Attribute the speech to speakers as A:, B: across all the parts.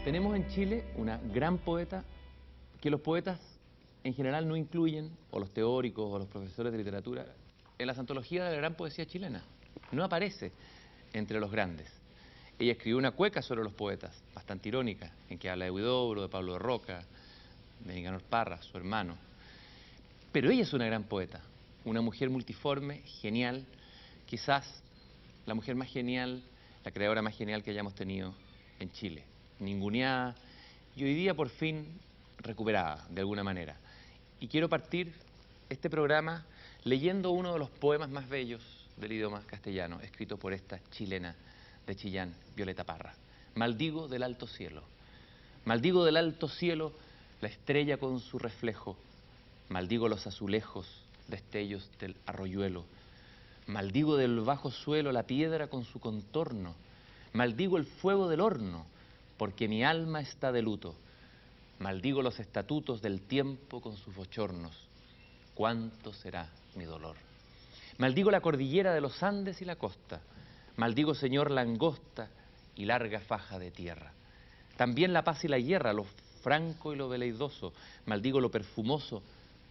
A: Tenemos en Chile una gran poeta que los poetas en general no incluyen, o los teóricos o los profesores de literatura, en las antologías de la gran poesía chilena. No aparece entre los grandes. Ella escribió una cueca sobre los poetas, bastante irónica, en que habla de Huidobro, de Pablo de Roca, de Nicanor Parra, su hermano. Pero ella es una gran poeta, una mujer multiforme, genial, quizás la mujer más genial, la creadora más genial que hayamos tenido en Chile. Ninguneada y hoy día por fin recuperada de alguna manera. Y quiero partir este programa leyendo uno de los poemas más bellos del idioma castellano, escrito por esta chilena de Chillán, Violeta Parra. Maldigo del alto cielo. Maldigo del alto cielo la estrella con su reflejo. Maldigo los azulejos, destellos del arroyuelo. Maldigo del bajo suelo la piedra con su contorno. Maldigo el fuego del horno, porque mi alma está de luto. Maldigo los estatutos del tiempo con sus bochornos. ¿Cuánto será mi dolor? Maldigo la cordillera de los Andes y la costa. Maldigo, señor, la angosta y larga faja de tierra. También la paz y la guerra, lo franco y lo veleidoso. Maldigo lo perfumoso,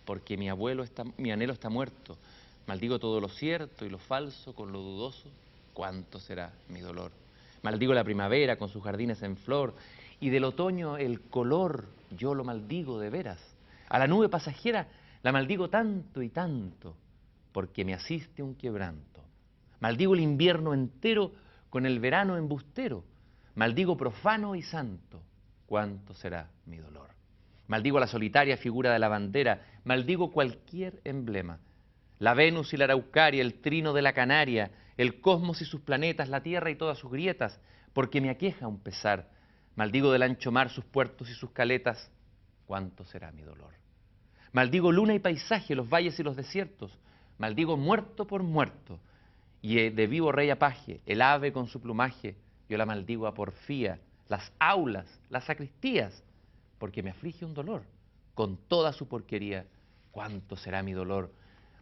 A: porque mi anhelo está muerto. Maldigo todo lo cierto y lo falso con lo dudoso. ¿Cuánto será mi dolor? Maldigo la primavera con sus jardines en flor, y del otoño el color, yo lo maldigo de veras. A la nube pasajera la maldigo tanto y tanto, porque me asiste un quebranto. Maldigo el invierno entero con el verano embustero. Maldigo profano y santo, ¿cuánto será mi dolor? Maldigo la solitaria figura de la bandera, maldigo cualquier emblema. La Venus y la Araucaria, el trino de la Canaria, el cosmos y sus planetas, la tierra y todas sus grietas, porque me aqueja un pesar. Maldigo del ancho mar sus puertos y sus caletas, ¿cuánto será mi dolor? Maldigo luna y paisaje, los valles y los desiertos, maldigo muerto por muerto, y de vivo rey apaje, el ave con su plumaje, yo la maldigo a porfía, las aulas, las sacristías, porque me aflige un dolor, con toda su porquería, ¿cuánto será mi dolor?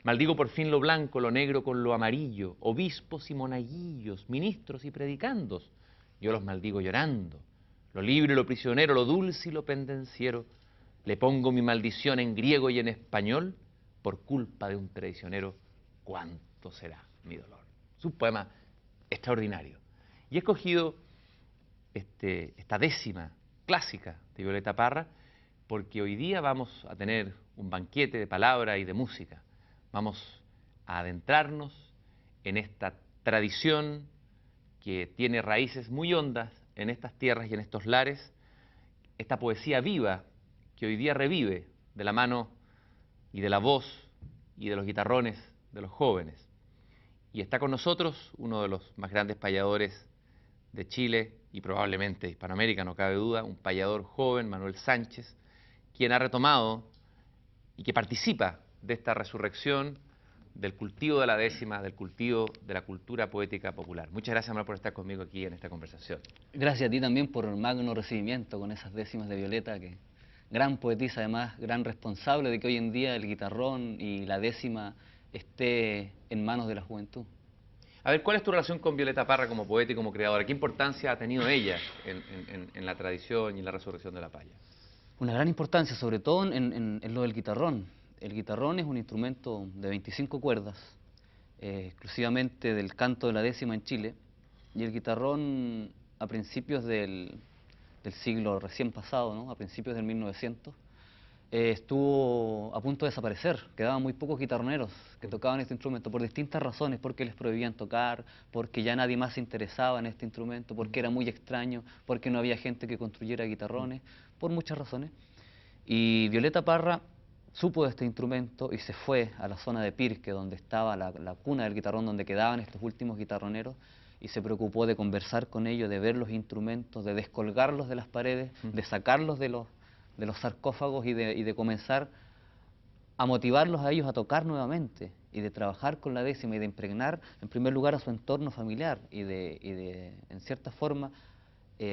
A: Maldigo por fin lo blanco, lo negro con lo amarillo, obispos y monaguillos, ministros y predicandos, yo los maldigo llorando, lo libre y lo prisionero, lo dulce y lo pendenciero, le pongo mi maldición en griego y en español, por culpa de un traicionero, ¿cuánto será mi dolor? Es un poema extraordinario. Y he escogido esta décima clásica de Violeta Parra porque hoy día vamos a tener un banquete de palabra y de música. Vamos a adentrarnos en esta tradición que tiene raíces muy hondas en estas tierras y en estos lares, esta poesía viva que hoy día revive de la mano y de la voz y de los guitarrones de los jóvenes. Y está con nosotros uno de los más grandes payadores de Chile y probablemente de Hispanoamérica, no cabe duda, un payador joven, Manuel Sánchez, quien ha retomado y que participa de esta resurrección del cultivo de la décima, del cultivo de la cultura poética popular. Muchas gracias, Manuel, por estar conmigo aquí en esta conversación.
B: Gracias a ti también por el magno recibimiento con esas décimas de Violeta, que gran poetisa, además, gran responsable de que hoy en día el guitarrón y la décima esté en manos de la juventud.
A: A ver, ¿cuál es tu relación con Violeta Parra como poeta y como creadora? ¿Qué importancia ha tenido ella en la tradición y en la resurrección de la paya?
B: Una gran importancia, sobre todo en lo del guitarrón. El guitarrón es un instrumento de 25 cuerdas, exclusivamente del canto de la décima en Chile, y el guitarrón a principios del siglo recién pasado, ¿no? A principios del 1900, estuvo a punto de desaparecer. Quedaban muy pocos guitarroneros que tocaban este instrumento por distintas razones, porque les prohibían tocar, porque ya nadie más se interesaba en este instrumento, porque era muy extraño, porque no había gente que construyera guitarrones, por muchas razones. Y Violeta Parra supo de este instrumento y se fue a la zona de Pirque, donde estaba la cuna del guitarrón, donde quedaban estos últimos guitarroneros, y se preocupó de conversar con ellos, de ver los instrumentos, de descolgarlos de las paredes, de sacarlos de los sarcófagos y de comenzar a motivarlos a ellos a tocar nuevamente y de trabajar con la décima y de impregnar en primer lugar a su entorno familiar y de en cierta forma,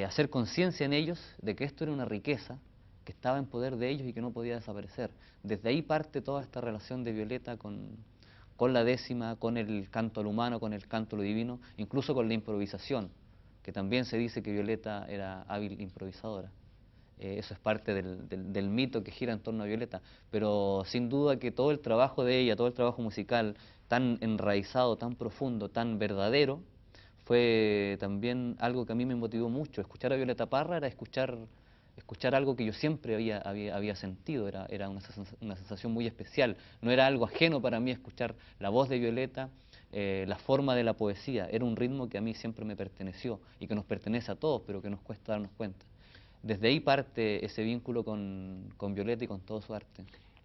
B: hacer conciencia en ellos de que esto era una riqueza que estaba en poder de ellos y que no podía desaparecer. Desde ahí parte toda esta relación de Violeta con la décima, con el canto al humano, con el canto a lo divino, incluso con la improvisación. que también se dice que Violeta era hábil improvisadora. Eso es parte del mito que gira en torno a Violeta, pero sin duda que todo el trabajo de ella, todo el trabajo musical tan enraizado, tan profundo, tan verdadero, fue también algo que a mí me motivó mucho. Escuchar a Violeta Parra era escuchar algo que yo siempre había sentido, era una sensación muy especial. No era algo ajeno para mí escuchar la voz de Violeta, la forma de la poesía. Era un ritmo que a mí siempre me perteneció y que nos pertenece a todos, pero que nos cuesta darnos cuenta. Desde ahí parte ese vínculo con Violeta y con todo su arte.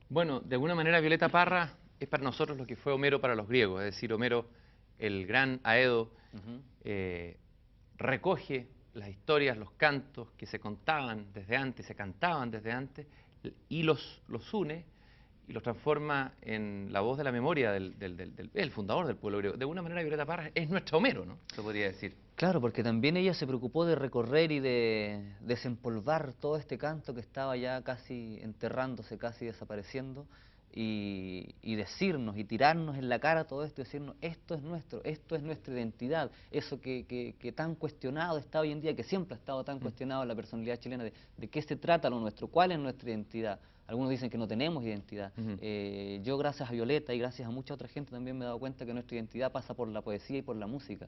A: Bueno, de alguna manera Violeta Parra es para nosotros lo que fue Homero para los griegos, es decir, Homero, el gran Aedo, recoge las historias, los cantos que se contaban desde antes, se cantaban desde antes, y los une y los transforma en la voz de la memoria del fundador del pueblo griego. De alguna manera Violeta Parra es nuestro Homero, ¿no? Se podría decir.
B: Claro, porque también ella se preocupó de recorrer y de desempolvar todo este canto que estaba ya casi enterrándose, casi desapareciendo, y decirnos y tirarnos en la cara todo esto y decirnos, esto es nuestro, esto es nuestra identidad, eso que tan cuestionado está hoy en día, que siempre ha estado tan cuestionado en la personalidad chilena, de qué se trata lo nuestro, cuál es nuestra identidad. Algunos dicen que no tenemos identidad. Yo, gracias a Violeta y gracias a mucha otra gente, también me he dado cuenta que nuestra identidad pasa por la poesía y por la música.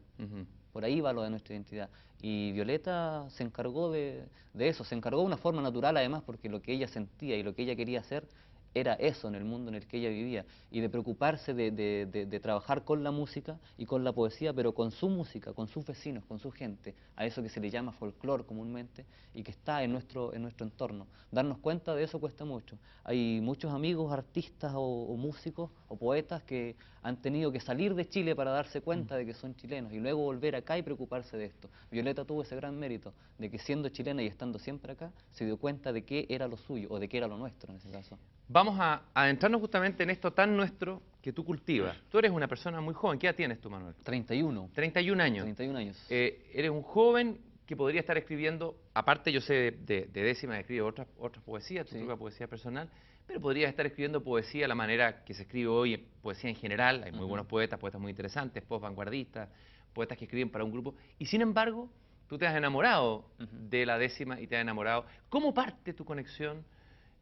B: Por ahí va lo de nuestra identidad. Y Violeta se encargó de eso, se encargó de una forma natural además, porque lo que ella sentía y lo que ella quería hacer era eso en el mundo en el que ella vivía, y de preocuparse de trabajar con la música y con la poesía, pero con su música, con sus vecinos, con su gente, a eso que se le llama folclore comúnmente, y que está en nuestro entorno. Darnos cuenta de eso cuesta mucho. Hay muchos amigos, artistas o músicos o poetas que han tenido que salir de Chile para darse cuenta de que son chilenos, y luego volver acá y preocuparse de esto. Violeta tuvo ese gran mérito, de que siendo chilena y estando siempre acá, se dio cuenta de qué era lo suyo, o de qué era lo nuestro en ese caso.
A: Vamos a adentrarnos justamente en esto tan nuestro que tú cultivas. Tú eres una persona muy joven. ¿Qué edad tienes tú, Manuel?
B: 31.
A: 31 años.
B: 31 años.
A: Eres un joven que podría estar escribiendo, aparte yo sé de Décima, escribe otras poesías, tu propia poesía personal, pero podrías estar escribiendo poesía a la manera que se escribe hoy, poesía en general. Hay muy buenos poetas, poetas muy interesantes, post-vanguardistas, poetas que escriben para un grupo. Y sin embargo, tú te has enamorado de la Décima y te has enamorado. ¿Cómo parte tu conexión,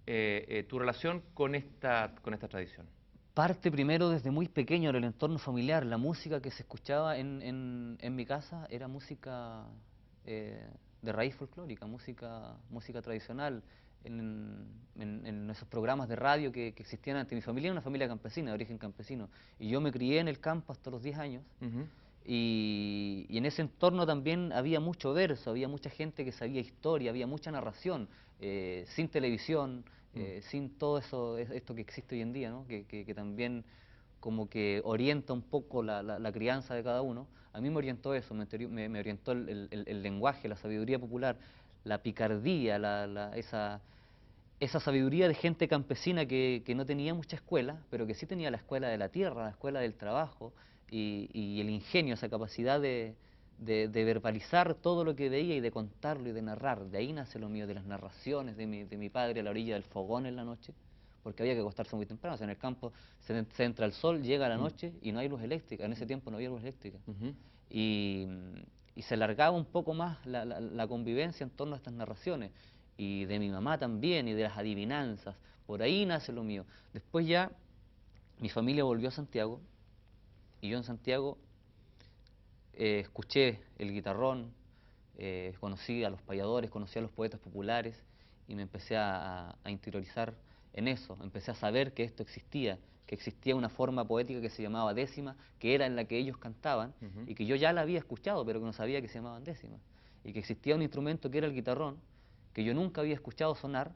A: tu relación con esta tradición?
B: Parte primero desde muy pequeño en el entorno familiar. La música que se escuchaba en mi casa era música de raíz folclórica, música tradicional. En esos programas de radio que existían antes. Mi familia era una familia campesina, de origen campesino, y yo me crié en el campo hasta los 10 años. Y en ese entorno también había mucho verso, había mucha gente que sabía historia, había mucha narración, sin televisión, sin todo esto que existe hoy en día, ¿no? que también como que orienta un poco la crianza de cada uno. A mí me orientó eso, me orientó el lenguaje, la sabiduría popular, la picardía, esa sabiduría de gente campesina que no tenía mucha escuela, pero que sí tenía la escuela de la tierra, la escuela del trabajo, y el ingenio, esa capacidad de verbalizar todo lo que veía y de contarlo y de narrar. De ahí nace lo mío, de las narraciones de mi padre a la orilla del fogón en la noche, porque había que acostarse muy temprano. O sea, en el campo se entra el sol, llega la noche y no hay luz eléctrica. En ese tiempo no había luz eléctrica. Y se alargaba un poco más la convivencia en torno a estas narraciones. Y de mi mamá también, y de las adivinanzas. Por ahí nace lo mío. Después ya mi familia volvió a Santiago, y yo en Santiago escuché el guitarrón, conocí a los payadores, conocí a los poetas populares, y me empecé a interiorizar en eso. Empecé a saber que esto existía, que existía una forma poética que se llamaba décima, que era en la que ellos cantaban, y que yo ya la había escuchado, pero que no sabía que se llamaban décimas. Y que existía un instrumento que era el guitarrón, que yo nunca había escuchado sonar,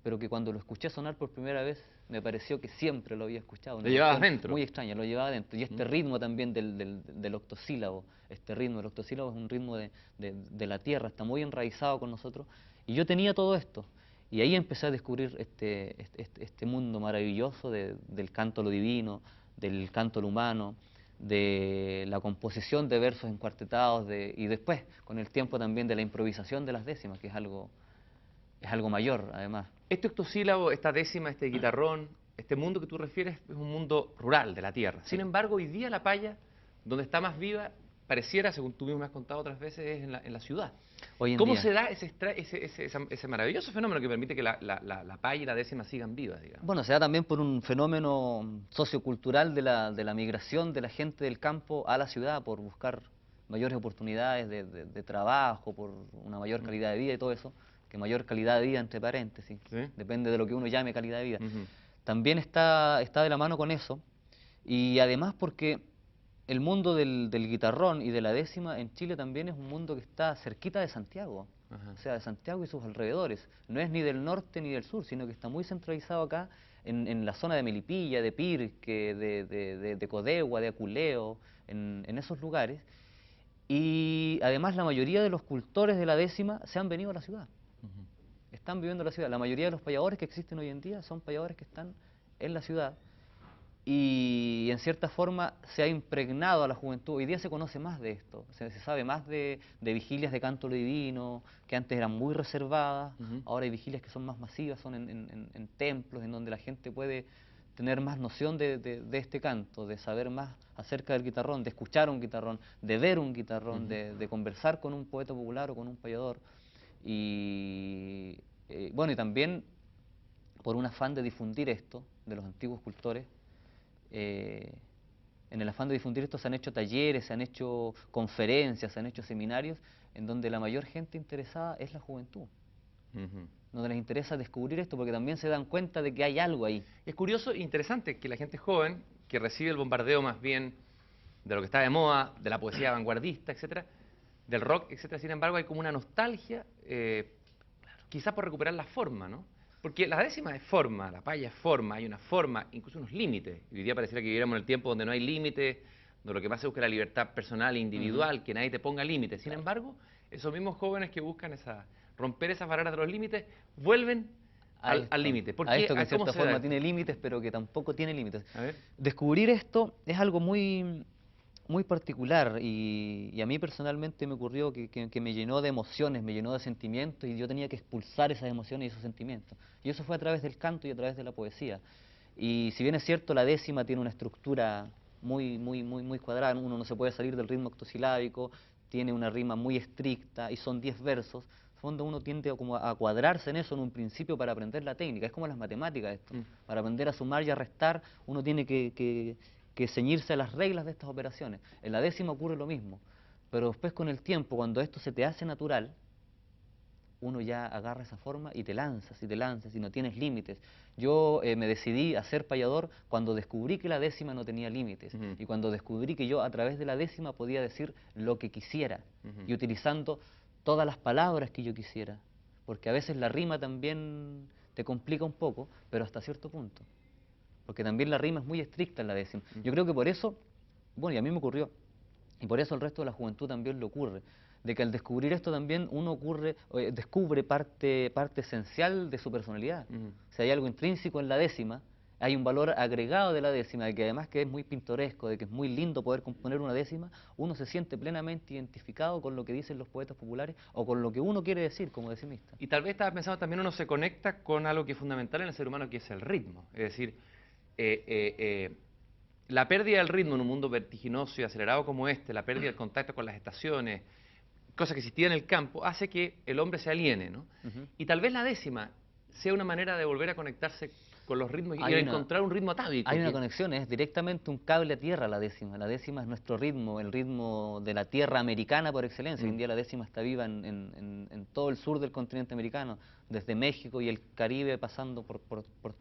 B: pero que cuando lo escuché sonar por primera vez me pareció que siempre lo había escuchado.
A: Lo llevabas dentro.
B: Muy extraña, lo llevaba dentro. Y este ritmo también del octosílabo, el octosílabo es un ritmo de la tierra, está muy enraizado con nosotros. Y yo tenía todo esto. Y ahí empecé a descubrir este mundo maravilloso del canto a lo divino, del canto a lo humano, de la composición de versos encuartetados, y después, con el tiempo también, de la improvisación de las décimas, que es algo mayor, además.
A: Este octosílabo, esta décima, este guitarrón, este mundo que tú refieres es un mundo rural, de la tierra. Sin embargo, hoy día la paya, donde está más viva, pareciera, según tú mismo me has contado otras veces, es en la ciudad.
B: Hoy en
A: ¿Cómo
B: día.
A: se da ese maravilloso fenómeno que permite que la paya y la décima sigan vivas, digamos?
B: Bueno, se da también por un fenómeno sociocultural de la migración de la gente del campo a la ciudad, por buscar mayores oportunidades de trabajo, por una mayor calidad de vida y todo eso, que mayor calidad de vida entre paréntesis,
A: ¿Sí?
B: depende de lo que uno llame calidad de vida.
A: Ujú.
B: También está de la mano con eso, y además porque el mundo del guitarrón y de la décima en Chile también es un mundo que está cerquita de Santiago,
A: Ajá.
B: o sea, de Santiago y sus alrededores. No es ni del norte ni del sur, sino que está muy centralizado acá en la zona de Melipilla, de Pirque, de Codegua, de Aculeo, en esos lugares. Y además la mayoría de los cultores de la décima se han venido a la ciudad,
A: Ujú.
B: están viviendo en la ciudad. La mayoría de los payadores que existen hoy en día son payadores que están en la ciudad y en cierta forma se ha impregnado a la juventud. Hoy día se conoce más de esto, se sabe más de vigilias de canto divino, que antes eran muy reservadas,
A: Ujú.
B: ahora hay vigilias que son más masivas, son en templos, en donde la gente puede tener más noción de este canto, de saber más acerca del guitarrón, de escuchar un guitarrón, de ver un guitarrón,
A: Ujú.
B: de conversar con un poeta popular o con un payador. Y bueno, y también por un afán de difundir esto, de los antiguos cultores, eh, en el afán de difundir esto se han hecho talleres, se han hecho conferencias, se han hecho seminarios, en donde la mayor gente interesada es la juventud,
A: Ujú.
B: donde les interesa descubrir esto, porque también se dan cuenta de que hay algo ahí.
A: Es curioso e interesante que la gente joven, que recibe el bombardeo más bien de lo que está de moda, de la poesía vanguardista, etcétera, del rock, etcétera, sin embargo, hay como una nostalgia, quizás por recuperar la forma, ¿no? Porque la décima es forma, la paya es forma, hay una forma, incluso unos límites. Y hoy día pareciera que viviéramos en el tiempo donde no hay límites, donde lo que más se busca es la libertad personal e
B: Ujú.
A: individual, que nadie te ponga límites. Sin
B: Claro.
A: embargo, esos mismos jóvenes que buscan romper esas barreras de los límites, vuelven al límite. ¿Por
B: A
A: qué?
B: esto que en
A: ¿Cómo
B: cierta
A: se da
B: forma
A: esto?
B: tiene límites, pero que tampoco tiene límites.
A: A ver.
B: Descubrir esto es algo muy particular y a mí personalmente me ocurrió que me llenó de emociones, me llenó de sentimientos y yo tenía que expulsar esas emociones y esos sentimientos. Y eso fue a través del canto y a través de la poesía. Y si bien es cierto, la décima tiene una estructura muy cuadrada, uno no se puede salir del ritmo octosilábico, tiene una rima muy estricta y son 10 versos. En el fondo uno tiende como a cuadrarse en eso en un principio para aprender la técnica, es como las matemáticas esto.
A: Mm.
B: Para aprender a sumar y a restar, uno tiene que ceñirse a las reglas de estas operaciones. En la décima ocurre lo mismo, pero después con el tiempo, cuando esto se te hace natural, uno ya agarra esa forma y te lanzas y no tienes límites. Yo me decidí a ser payador cuando descubrí que la décima no tenía límites
A: Ujú.
B: y cuando descubrí que yo a través de la décima podía decir lo que quisiera
A: Ujú.
B: y utilizando todas las palabras que yo quisiera, porque a veces la rima también te complica un poco, pero hasta cierto punto, porque también la rima es muy estricta en la décima. Yo creo que por eso, bueno, y a mí me ocurrió, y por eso el resto de la juventud también le ocurre, de que al descubrir esto también uno descubre parte esencial de su personalidad.
A: Ujú.
B: Si hay algo intrínseco en la décima, hay un valor agregado de la décima, de que además que es muy pintoresco, de que es muy lindo poder componer una décima, uno se siente plenamente identificado con lo que dicen los poetas populares o con lo que uno quiere decir como decimista.
A: Y tal vez estaba pensando también uno se conecta con algo que es fundamental en el ser humano, que es el ritmo. Es decir, eh, eh, eh, la pérdida del ritmo en un mundo vertiginoso y acelerado como este, la pérdida del contacto con las estaciones, cosa que existía en el campo, hace que el hombre se aliene, ¿no?
B: Ujú.
A: Y tal vez la décima sea una manera de volver a conectarse con los ritmos y
B: Hay
A: a
B: una,
A: encontrar un ritmo
B: Hay
A: atávico
B: una
A: que...
B: conexión, es directamente un cable a tierra la décima. La décima es nuestro ritmo, el ritmo de la tierra americana por excelencia. Hoy en
A: Mm.
B: día la décima está viva en todo el sur del continente americano, desde México y el Caribe, pasando por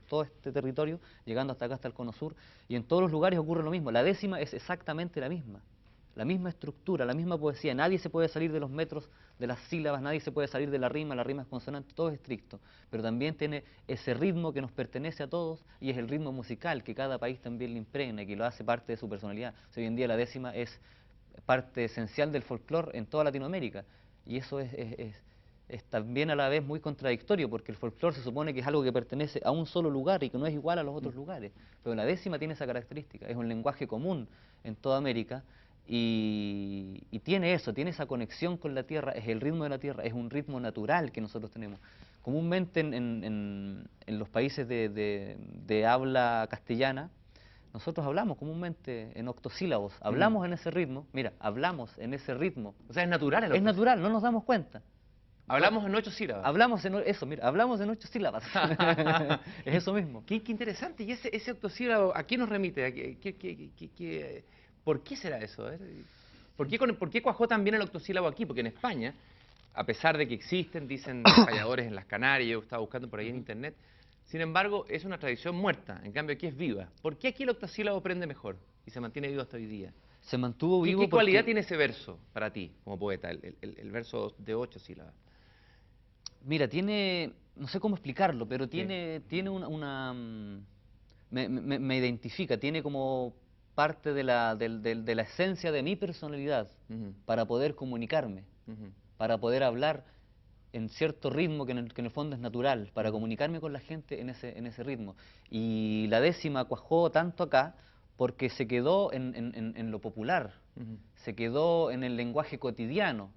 B: todo este territorio, llegando hasta acá, hasta el Cono Sur. Y en todos los lugares ocurre lo mismo. La décima es exactamente la misma estructura, la misma poesía. Nadie se puede salir de los metros de las sílabas, nadie se puede salir de la rima es consonante, todo es estricto. Pero también tiene ese ritmo que nos pertenece a todos y es el ritmo musical que cada país también le impregna y que lo hace parte de su personalidad. O sea, hoy en día la décima es parte esencial del folclore en toda Latinoamérica y eso es también a la vez muy contradictorio porque el folclore se supone que es algo que pertenece a un solo lugar y que no es igual a los otros lugares. Pero la décima tiene esa característica, es un lenguaje común en toda América y tiene eso, tiene esa conexión con la tierra, es el ritmo de la tierra, es un ritmo natural que nosotros tenemos. Comúnmente en los países de habla castellana, Nosotros hablamos comúnmente en octosílabos, hablamos en ese ritmo, mira, hablamos en ese ritmo.
A: O sea, es natural el
B: Es natural, no nos damos cuenta.
A: Hablamos en 8 sílabas.
B: Hablamos en eso, mira, hablamos en 8 sílabas. Es eso mismo.
A: Qué interesante. ¿Y ese octosílabo a qué nos remite? ¿Por qué será eso? ¿Por qué cuajó tan bien el octosílabo aquí? Porque en España, a pesar de que existen, dicen ensayadores en las Canarias, yo estaba buscando por ahí en internet, sin embargo, es una tradición muerta. En cambio, aquí es viva. ¿Por qué aquí el octosílabo prende mejor y se mantiene vivo hasta hoy día?
B: Se mantuvo vivo
A: ¿Qué cualidad
B: porque...
A: tiene ese verso para ti, como poeta, el verso de 8 sílabas?
B: Mira, tiene, no sé cómo explicarlo, pero
A: Sí.
B: tiene me identifica, tiene como parte de de la esencia de mi personalidad para poder comunicarme, para poder hablar en cierto ritmo que en el fondo es natural, para comunicarme con la gente en ese ritmo. Y la décima cuajó tanto acá porque se quedó en lo popular, se quedó en el lenguaje cotidiano.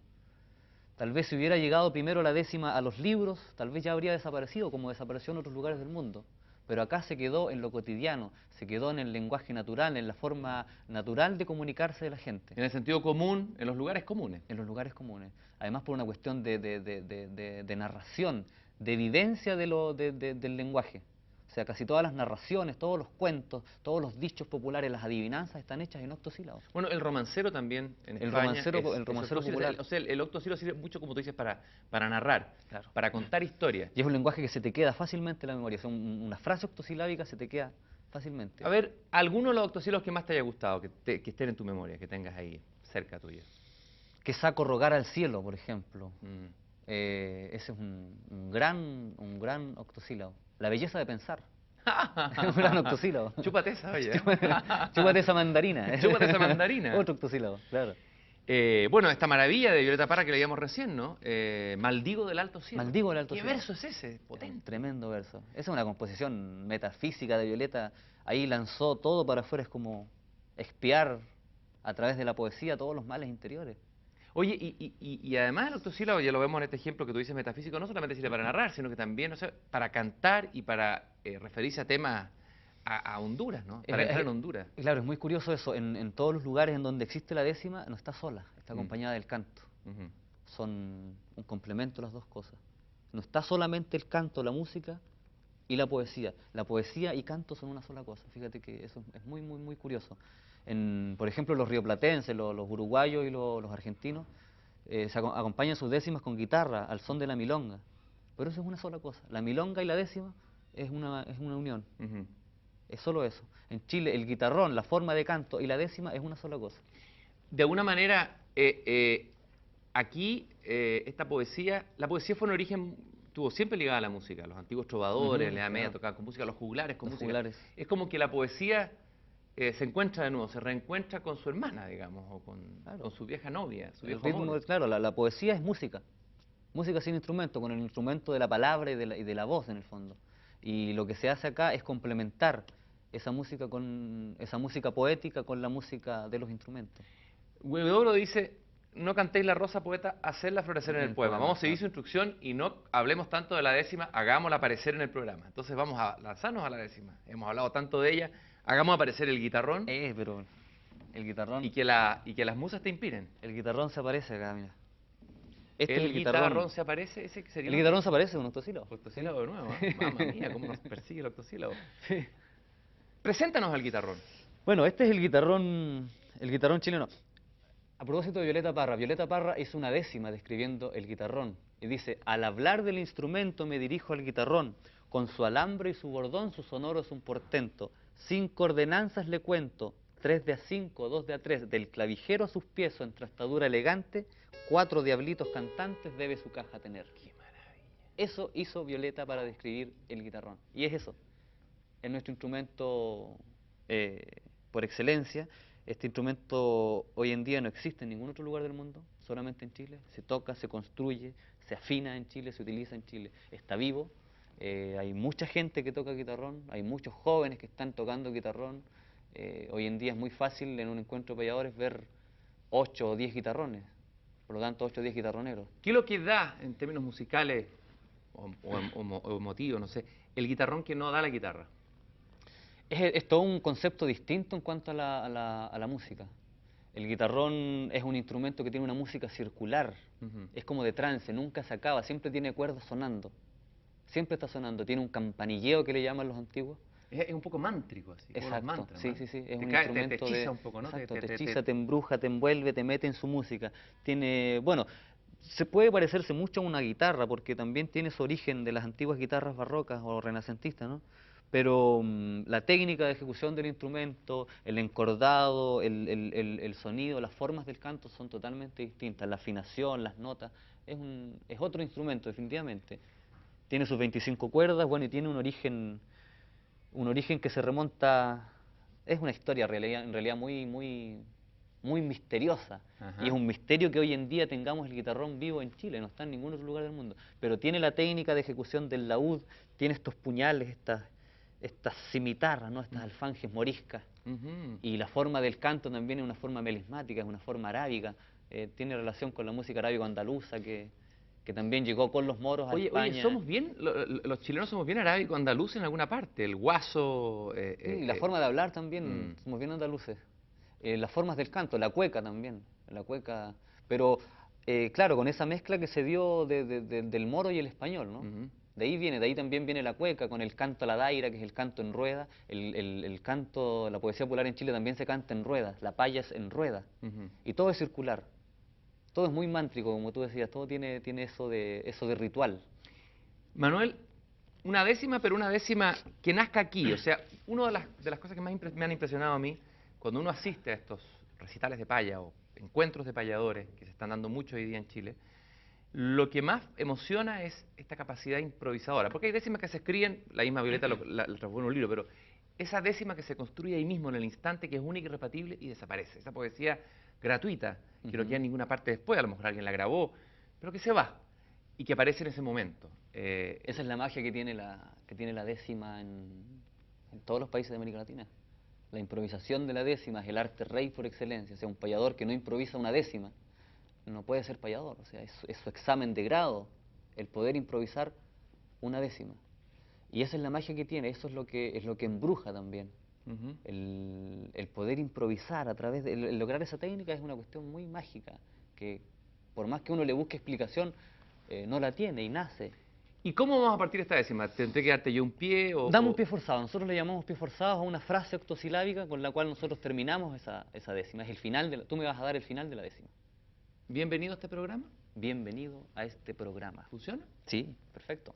B: Tal vez si hubiera llegado primero la décima a los libros, tal vez ya habría desaparecido, como desapareció en otros lugares del mundo. Pero acá se quedó en lo cotidiano, se quedó en el lenguaje natural, en la forma natural de comunicarse de la gente.
A: En el sentido común, en los lugares comunes.
B: En los lugares comunes. Además por una cuestión de narración, de vivencia del lenguaje. O sea, casi todas las narraciones, todos los cuentos, todos los dichos populares, las adivinanzas están hechas en octosílabos.
A: Bueno, el romancero también en
B: El
A: España
B: romancero,
A: es
B: el romancero
A: octosílabo.
B: popular.
A: O sea, el octosílabo sirve mucho, como tú dices, para narrar,
B: Claro.
A: para contar historias.
B: Y es un lenguaje que se te queda fácilmente en la memoria. O sea, una frase octosilábica se te queda fácilmente.
A: A ver, alguno de los octosílabos que más te haya gustado, que estén en tu memoria, que tengas ahí cerca tuyo.
B: Que saco rogar al cielo, por ejemplo.
A: Mm.
B: Ese es un gran octosílabo. La belleza de pensar. Un gran octosílabo.
A: Chúpate esa, oye.
B: Chúpate esa mandarina.
A: Chúpate esa mandarina.
B: Otro octosílabo, claro.
A: Bueno, esta maravilla de Violeta Parra que leíamos recién, ¿no? Maldigo del alto cielo.
B: Maldigo del alto
A: ¿Qué
B: cielo.
A: verso es ese? Potente.
B: Un tremendo verso. Esa es una composición metafísica de Violeta. Ahí lanzó todo para afuera. Es como expiar a través de la poesía todos los males interiores.
A: Oye, y además el octosílabo, ya lo vemos en este ejemplo que tú dices metafísico, no solamente sirve para narrar, sino que también, o sea, para cantar y para referirse a temas a Honduras, ¿no? Para entrar en Honduras.
B: Claro, es muy curioso eso. En todos los lugares en donde existe la décima, no está sola, está acompañada del canto. Son un complemento las dos cosas. No está solamente el canto, la música y la poesía. La poesía y canto son una sola cosa. Fíjate que eso es muy curioso. Por ejemplo, los rioplatenses, los uruguayos y los argentinos acompañan sus décimas con guitarra al son de la milonga. Pero eso es una sola cosa. La milonga y la décima es una unión. Es solo eso. En Chile el guitarrón, la forma de canto y la décima es una sola cosa.
A: De alguna manera, aquí esta poesía, la poesía fue un origen, estuvo siempre ligada a la música. Los antiguos trovadores, en la Edad Media tocaban con música, los juglares con música. Es como que la poesía se encuentra de nuevo, se reencuentra con su hermana, digamos, o con su vieja novia, su viejo amor.
B: Claro, la poesía es música. Música sin instrumento, con el instrumento de la palabra y de la voz en el fondo. Y lo que se hace acá es complementar esa música poética con la música de los instrumentos.
A: Huevedoro dice: no cantéis la rosa, poeta, hacedla florecer en el poema. Vamos a seguir su instrucción y no hablemos tanto de la décima, hagámosla aparecer en el programa. Entonces vamos a lanzarnos a la décima. Hemos hablado tanto de ella, hagamos aparecer el guitarrón.
B: Pero el guitarrón...
A: Y que las musas te inspiren.
B: El guitarrón se aparece acá, mira.
A: El guitarrón se aparece, ese sería...
B: El guitarrón se aparece, un octosílabo.
A: Octosílabo de nuevo, ¿eh? Mamma mía, cómo nos persigue el octosílabo. Sí. Preséntanos al guitarrón.
B: Bueno, este es el guitarrón chileno. A propósito de Violeta Parra hizo una décima describiendo el guitarrón. Y dice: al hablar del instrumento me dirijo al guitarrón, con su alambre y su bordón, su sonoro es un portento. 5 ordenanzas le cuento, 3 de a 5, 2 de a 3, del clavijero a sus pies, en trastadura elegante, 4 diablitos cantantes debe su caja tener.
A: ¡Qué maravilla!
B: Eso hizo Violeta para describir el guitarrón. Y es eso. Es nuestro instrumento por excelencia. Este instrumento hoy en día no existe en ningún otro lugar del mundo, solamente en Chile. Se toca, se construye, se afina en Chile, se utiliza en Chile. Está vivo. Hay mucha gente que toca guitarrón, hay muchos jóvenes que están tocando guitarrón. Hoy en día es muy fácil en un encuentro de payadores ver 8 o 10 guitarrones. Por lo tanto, 8 o 10 guitarroneros.
A: ¿Qué es lo que da, en términos musicales o emotivos, no sé, el guitarrón que no da la guitarra?
B: Es todo un concepto distinto en cuanto a la música. El guitarrón es un instrumento que tiene una música circular,
A: Ujú.
B: es como de trance, nunca se acaba, siempre tiene cuerdas sonando, siempre está sonando, tiene un campanilleo que le llaman los antiguos.
A: Es un poco mántrico, así, como los
B: Exacto,
A: mantras,
B: sí,
A: ¿no?
B: sí, sí, es
A: Te
B: un
A: cae, te
B: instrumento
A: hechiza
B: de...
A: un poco, ¿no?
B: Exacto, te hechiza, te embruja, te envuelve, te mete en su música. Tiene, bueno, se puede parecerse mucho a una guitarra, porque también tiene su origen de las antiguas guitarras barrocas o renacentistas, ¿no? Pero la técnica de ejecución del instrumento, el encordado, el sonido, las formas del canto son totalmente distintas. La afinación, las notas, es otro instrumento, definitivamente. Tiene sus 25 cuerdas, bueno, y tiene un origen que se remonta, es una historia en realidad muy misteriosa. Y es
A: Ajá.
B: un misterio que hoy en día tengamos el guitarrón vivo en Chile, no está en ningún otro lugar del mundo. Pero tiene la técnica de ejecución del laúd, tiene estos puñales, estas cimitarras, ¿no? Estas alfanjes moriscas.
A: Ujú.
B: Y la forma del canto también es una forma melismática, es una forma arábiga. Tiene relación con la música arábigo-andaluza que también llegó con los moros a
A: Oye,
B: España.
A: somos bien, los chilenos somos bien arábico andaluz en alguna parte, el guaso...
B: Y la forma de hablar
A: mm,
B: también, somos bien andaluces. Las formas del canto, la cueca también, la cueca. Pero, claro, con esa mezcla que se dio del moro y el español, ¿no?
A: ujú,
B: De ahí también viene la cueca, con el canto a la daira, que es el canto en rueda. El canto, la poesía popular en Chile también se canta en ruedas, la paya es en rueda.
A: ujú.
B: Y todo es circular, todo es muy mántrico, como tú decías, todo tiene eso de ritual.
A: Manuel, una décima, pero una décima que nazca aquí. O sea, una de las cosas que más me han impresionado a mí, cuando uno asiste a estos recitales de paya o encuentros de payadores, que se están dando mucho hoy día en Chile, lo que más emociona es esta capacidad improvisadora. Porque hay décimas que se escriben, la misma Violeta la transformó en un libro, pero esa décima que se construye ahí mismo en el instante, que es única y irrepetible y desaparece. Esa poesía gratuita, que no queda
B: Ujú.
A: en ninguna parte después, a lo mejor alguien la grabó, pero que se va y que aparece en ese momento.
B: Esa es la magia que tiene la décima en todos los países de América Latina. La improvisación de la décima es el arte rey por excelencia. O sea, un payador que no improvisa una décima no puede ser payador. O sea, es su examen de grado el poder improvisar una décima. Y esa es la magia que tiene, eso es lo que embruja también.
A: Ujú.
B: El poder improvisar a través de... El lograr esa técnica es una cuestión muy mágica, que por más que uno le busque explicación, no la tiene y nace.
A: ¿Y cómo vamos a partir esta décima? ¿Tendré que darte yo un pie
B: Dame un pie forzado. Nosotros le llamamos pie forzado a una frase octosilábica con la cual nosotros terminamos esa décima. Es el final tú me vas a dar el final de la décima.
A: bienvenido a este programa?
B: Bienvenido a este programa.
A: ¿Funciona?
B: Sí, perfecto.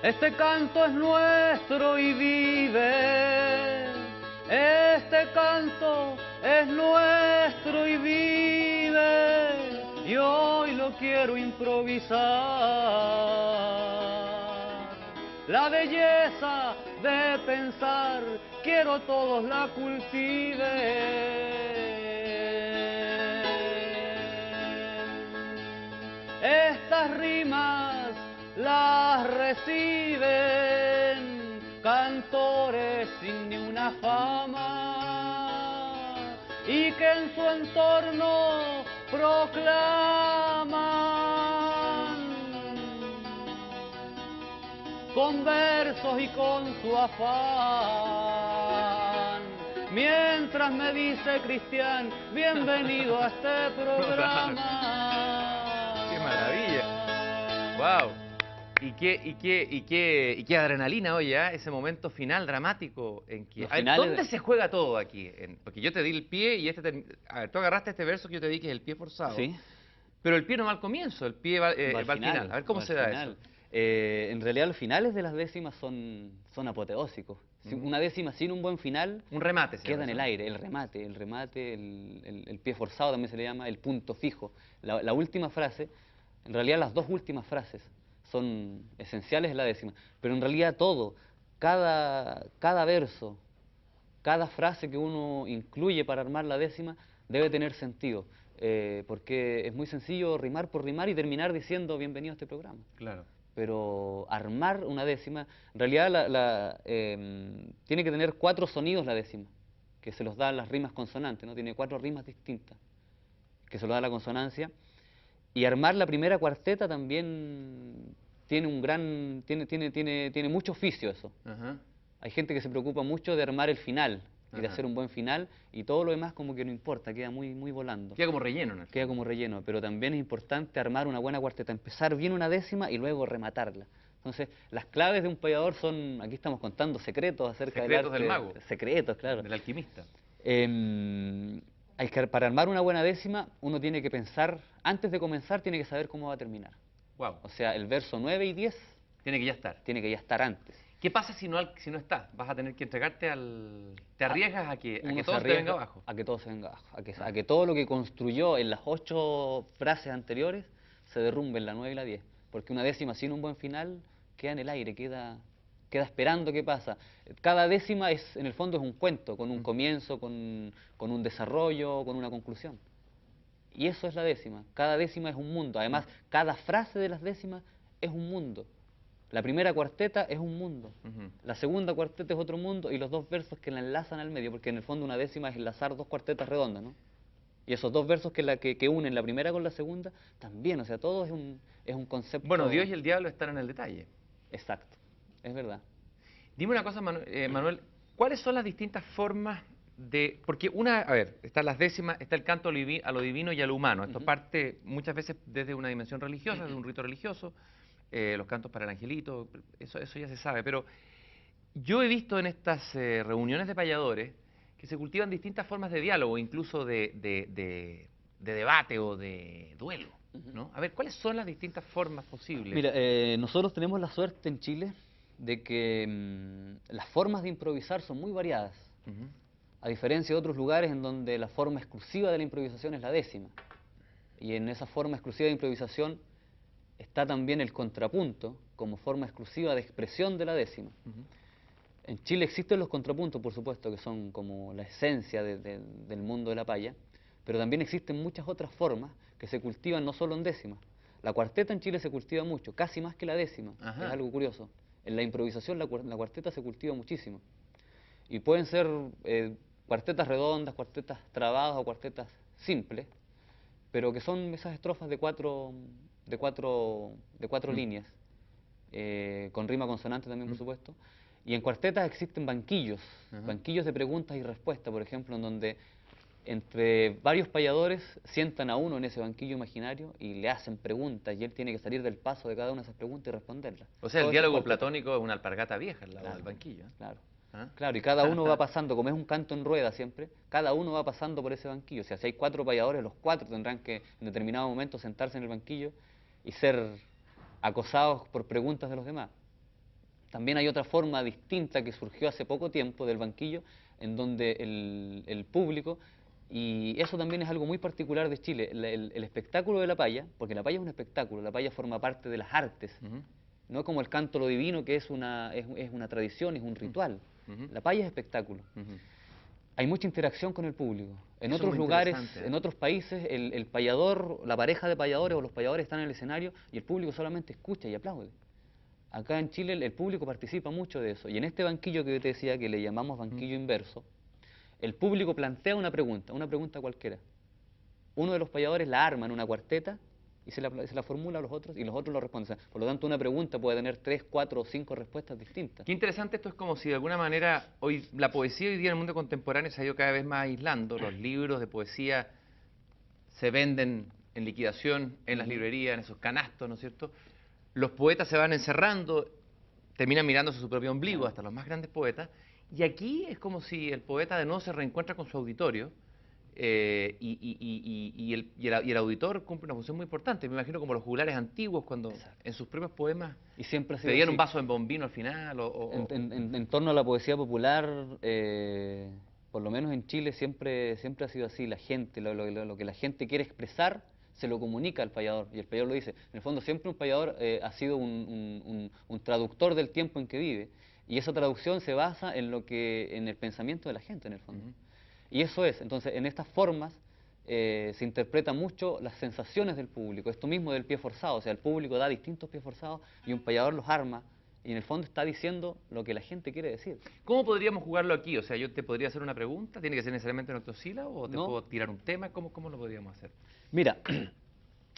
B: Este canto es nuestro y vive. Este canto es nuestro y vive. Y hoy lo quiero improvisar. La belleza de pensar, quiero todos la cultiven. Estas rimas las reciben cantores sin ni una fama y que en su entorno proclaman con versos y con su afán. Mientras me dice Cristian, bienvenido a este programa.
A: ¡Qué maravilla! ¡Wow! Y qué adrenalina, oye, ¿ah? Ese momento final dramático en que...
B: Los
A: A ver, ¿dónde
B: finales,
A: se juega todo aquí? Porque yo te di el pie y a ver, tú agarraste este verso que yo te di, que es el pie forzado,
B: sí,
A: pero el pie no va al comienzo, el pie va, va al final. A ver, ¿cómo
B: va al
A: se da eso?
B: final. En realidad los finales de las décimas son apoteósicos.
A: Ujú.
B: Una décima sin un buen final
A: Un remate se llama
B: queda en
A: eso,
B: el
A: ¿no?
B: aire, el pie forzado también se le llama, el punto fijo. La última frase, en realidad las dos últimas frases son esenciales en la décima, pero en realidad todo, cada verso, cada frase que uno incluye para armar la décima debe tener sentido, porque es muy sencillo rimar por rimar y terminar diciendo bienvenido a este programa.
A: Claro.
B: Pero armar una décima, en realidad tiene que tener 4 sonidos la décima, que se los dan las rimas consonantes, ¿no? Tiene 4 rimas distintas, que se los da la consonancia. Y armar la primera cuarteta también tiene tiene mucho oficio eso.
A: Ajá.
B: Hay gente que se preocupa mucho de armar el final y de
A: Ajá.
B: hacer un buen final, y todo lo demás como que no importa, queda muy volando.
A: Queda como relleno, ¿no?
B: Queda como relleno, pero también es importante armar una buena cuarteta, empezar bien una décima y luego rematarla. Entonces, las claves de un payador son, aquí estamos contando secretos acerca
A: Secretos
B: del
A: del
B: arte.
A: mago.
B: Secretos, claro.
A: Del alquimista.
B: Para armar una buena décima, uno tiene que pensar, antes de comenzar, tiene que saber cómo va a terminar.
A: Wow.
B: O sea, el verso 9 y 10
A: Tiene que ya estar.
B: tiene que ya estar antes.
A: ¿Qué pasa si no está? Vas a tener que entregarte al... Te arriesgas a que
B: Uno se
A: todo se
B: arriesga
A: venga abajo.
B: a que todo se venga abajo, a que todo lo que construyó en las 8 frases anteriores se derrumbe en la 9 y la 10. Porque una décima sin un buen final queda en el aire, queda esperando qué pasa. Cada décima en el fondo es un cuento, con un comienzo, con un desarrollo, con una conclusión. Y eso es la décima. Cada décima es un mundo. Además, cada frase de las décimas es un mundo. La primera cuarteta es un mundo, la segunda cuarteta es otro mundo, y los 2 versos que la enlazan al medio, porque en el fondo una décima es enlazar 2 cuartetas redondas, ¿no? Y esos 2 versos que unen la primera con la segunda, también, o sea, todo es un concepto...
A: Bueno, Dios y el diablo están en el detalle.
B: Exacto, es verdad.
A: Dime una cosa, Manuel, ¿cuáles son las distintas formas de...? Porque a ver, están las décimas, está el canto a lo divino y a lo humano. Esto parte muchas veces desde una dimensión religiosa, de un rito religioso. Los cantos para el angelito, eso ya se sabe, pero yo he visto en estas reuniones de payadores que se cultivan distintas formas de diálogo, incluso de debate o de duelo, ¿no? A ver, ¿cuáles son las distintas formas posibles?
B: Mira, nosotros tenemos la suerte en Chile de que las formas de improvisar son muy variadas, a diferencia de otros lugares en donde la forma exclusiva de la improvisación es la décima, y en esa forma exclusiva de improvisación está también el contrapunto como forma exclusiva de expresión de la décima. En Chile existen los contrapuntos, por supuesto, que son como la esencia del mundo de la paya, pero también existen muchas otras formas que se cultivan no solo en décimas. La cuarteta en Chile se cultiva mucho, casi más que la décima.
A: Ajá.
B: Es algo curioso. En la improvisación la cuarteta se cultiva muchísimo. Y pueden ser cuartetas redondas, cuartetas trabadas o cuartetas simples, pero que son esas estrofas de cuatro líneas, con rima consonante también, por supuesto. Y en cuartetas existen banquillos, banquillos de preguntas y respuestas, por ejemplo, en donde entre varios payadores sientan a uno en ese banquillo imaginario y le hacen preguntas, y él tiene que salir del paso de cada una de esas preguntas y responderlas.
A: O sea, el
B: Todo eso es
A: diálogo
B: cuarteta.
A: platónico es una alpargata vieja al lado
B: Claro,
A: del banquillo.
B: claro.
A: ¿Ah?
B: Claro, y cada uno va pasando, como es un canto en rueda siempre, cada uno va pasando por ese banquillo. O sea, si hay 4 payadores, los 4 tendrán que en determinado momento sentarse en el banquillo y ser acosados por preguntas de los demás. También hay otra forma distinta que surgió hace poco tiempo del banquillo, en donde el público, y eso también es algo muy particular de Chile, el espectáculo de la paya, porque la paya es un espectáculo, la paya forma parte de las artes, no como el canto a lo divino, que es una tradición, es un ritual. La paya es espectáculo. Hay mucha interacción con el público. En
A: Eso es
B: otros
A: muy
B: lugares,
A: interesante, ¿eh?
B: en otros países, el payador, la pareja de payadores o los payadores están en el escenario y el público solamente escucha y aplaude. Acá en Chile el público participa mucho de eso. Y en este banquillo que yo te decía, que le llamamos banquillo inverso, el público plantea una pregunta cualquiera. Uno de los payadores la arma en una cuarteta y se la formula a los otros y los otros lo responden. O sea, por lo tanto, una pregunta puede tener 3, 4 o 5 respuestas distintas.
A: Qué interesante, esto es como si de alguna manera la poesía hoy día en el mundo contemporáneo se ha ido cada vez más aislando. Los libros de poesía se venden en liquidación en las librerías, en esos canastos, ¿no es cierto? Los poetas se van encerrando, terminan mirándose su propio ombligo, hasta los más grandes poetas, y aquí es como si el poeta de nuevo se reencuentra con su auditorio, y el auditor cumple una función muy importante. Me imagino como los juglares antiguos, cuando en sus propios poemas
B: Y siempre ha sido
A: pedían
B: así.
A: un vaso de bombino al final.
B: En torno a la poesía popular, por lo menos en Chile, siempre ha sido así. La gente, lo que la gente quiere expresar, se lo comunica al payador, y el payador lo dice. En el fondo, siempre un payador ha sido un traductor del tiempo en que vive. Y esa traducción se basa en en el pensamiento de la gente, en el fondo. Y eso es, entonces, en estas formas se interpreta mucho las sensaciones del público, esto mismo del pie forzado, o sea, el público da distintos pies forzados y un payador los arma, y en el fondo está diciendo lo que la gente quiere decir.
A: ¿Cómo podríamos jugarlo aquí? O sea, yo te podría hacer una pregunta, ¿tiene que ser necesariamente en octosílabo o te
B: No.
A: puedo tirar un tema? ¿Cómo lo podríamos hacer?
B: Mira,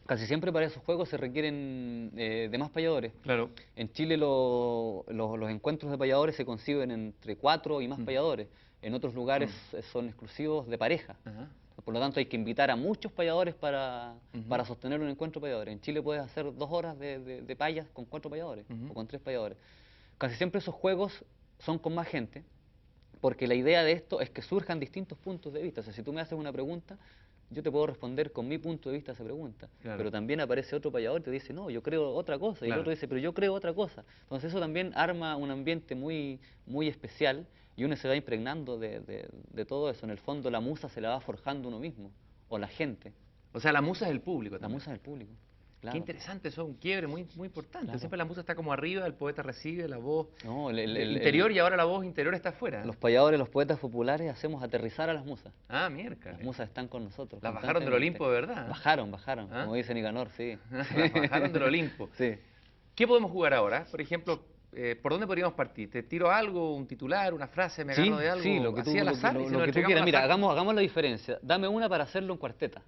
B: casi siempre para esos juegos se requieren de más payadores.
A: Claro.
B: En Chile los encuentros de payadores se conciben entre 4 y más payadores. En otros lugares son exclusivos de pareja.
A: Ajá.
B: Por lo tanto, hay que invitar a muchos payadores para sostener un encuentro de payadores. En Chile puedes hacer 2 horas de payas con 4 payadores o con 3 payadores. Casi siempre esos juegos son con más gente, porque la idea de esto es que surjan distintos puntos de vista. O sea, si tú me haces una pregunta, yo te puedo responder con mi punto de vista a esa pregunta.
A: Claro.
B: Pero también aparece otro payador y te dice, no, yo creo otra cosa. Y
A: Claro.
B: el otro dice, pero yo creo otra cosa. Entonces eso también arma un ambiente muy, muy especial y uno se va impregnando de todo eso. En el fondo la musa se la va forjando uno mismo, o la gente.
A: O sea, la musa es el público
B: La
A: también.
B: musa del público.
A: Qué
B: Claro.
A: interesante, eso es un quiebre muy, muy importante.
B: Claro.
A: Siempre la musa está como arriba, el poeta recibe la voz
B: No,
A: interior y ahora la voz interior está afuera.
B: Los payadores, los poetas populares, hacemos aterrizar a las musas.
A: Ah, miércoles.
B: Las musas están con nosotros.
A: Las bajaron del Olimpo, de verdad.
B: Bajaron,
A: ¿Ah?
B: como dice Nicanor, sí.
A: Las bajaron del Olimpo.
B: Sí.
A: ¿Qué podemos jugar ahora? Por ejemplo, ¿por dónde podríamos partir? ¿Te tiro algo, un titular, una frase, me agarro de algo?
B: Sí, lo que tú,
A: así al azar, y si
B: lo
A: nos
B: que tú
A: entregamos
B: quieras.
A: al
B: Mira,
A: azar?
B: hagamos la diferencia. Dame una para hacerlo en cuarteta.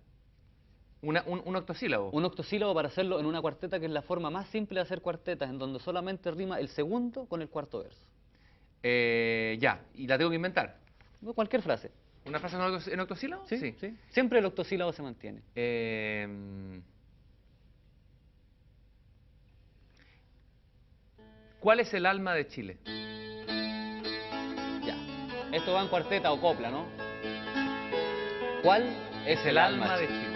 A: Un octosílabo.
B: Un octosílabo para hacerlo en una cuarteta, que es la forma más simple de hacer cuartetas, en donde solamente rima el segundo con el cuarto verso.
A: Ya, y la tengo que inventar.
B: Cualquier frase.
A: ¿Una frase en octosílabo?
B: Sí. Siempre el octosílabo se mantiene.
A: ¿Cuál es el alma de Chile?
B: Ya. Esto va en cuarteta o copla, ¿no? ¿Cuál es el alma
A: de
B: de Chile?
A: Chile?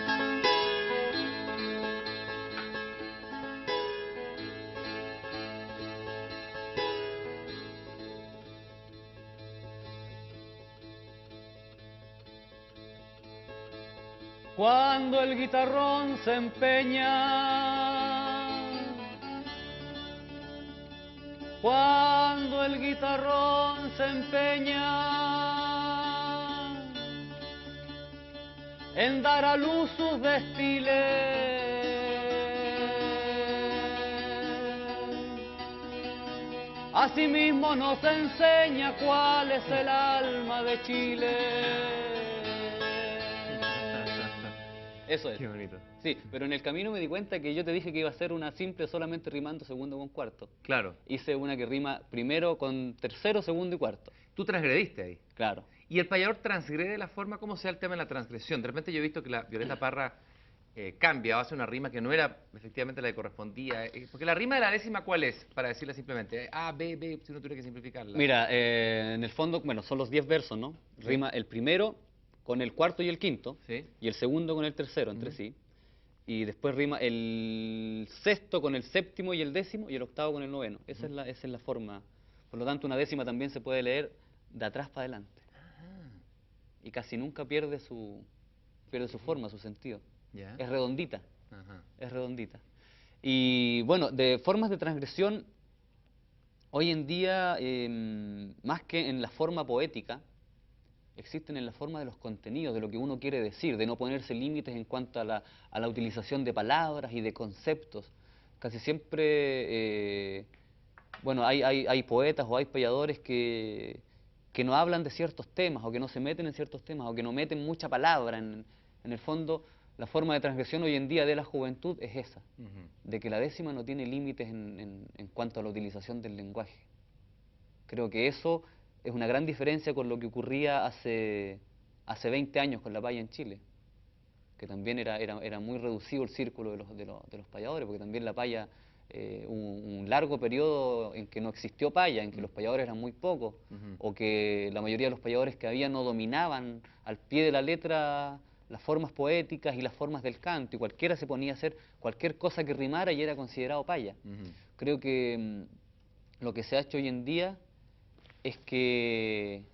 B: Cuando el guitarrón se empeña, cuando el guitarrón se empeña en dar a luz sus destiles, asimismo nos enseña cuál es el alma de Chile. Eso es.
A: Qué bonito.
B: Sí, pero en el camino me di cuenta que yo te dije que iba a ser una simple solamente rimando segundo con cuarto.
A: Claro.
B: Hice una que rima primero con tercero, segundo y cuarto.
A: Tú transgrediste ahí.
B: Claro.
A: ¿Y el payador transgrede la forma? ¿Cómo sea el tema de la transgresión? De repente yo he visto que la Violeta Parra cambia, hace una rima que no era efectivamente la que correspondía. Porque la rima de la décima, ¿cuál es? Para decirla simplemente. A, B, B, si uno tuviera que simplificarla.
B: Mira, en el fondo, bueno, son los 10 versos, ¿no? Rima el primero con el cuarto y el quinto,
A: Sí.
B: y el segundo con el tercero entre sí. Y después rima el sexto con el séptimo y el décimo, y el octavo con el noveno. Esa es la forma. Por lo tanto, una décima también se puede leer de atrás para adelante. Y casi nunca pierde su forma, su sentido.
A: Ya.
B: Es redondita.
A: Ajá.
B: Es redondita. Y bueno, de formas de transgresión, hoy en día, más que en la forma poética, existen en la forma de los contenidos, de lo que uno quiere decir, de no ponerse límites en cuanto a la utilización de palabras y de conceptos. Casi siempre, bueno, hay poetas o hay payadores que no hablan de ciertos temas, o que no se meten en ciertos temas, o que no meten mucha palabra. En el fondo, la forma de transgresión hoy en día de la juventud es esa, de que la décima no tiene límites en cuanto a la utilización del lenguaje. Creo que eso es una gran diferencia con lo que ocurría hace 20 años con la paya en Chile, que también era muy reducido el círculo de los payadores, porque también la paya, un largo periodo en que no existió paya, en que los payadores eran muy pocos, o que la mayoría de los payadores que había no dominaban al pie de la letra las formas poéticas y las formas del canto, y cualquiera se ponía a hacer cualquier cosa que rimara y era considerado paya. Creo que lo que se ha hecho hoy en día es que,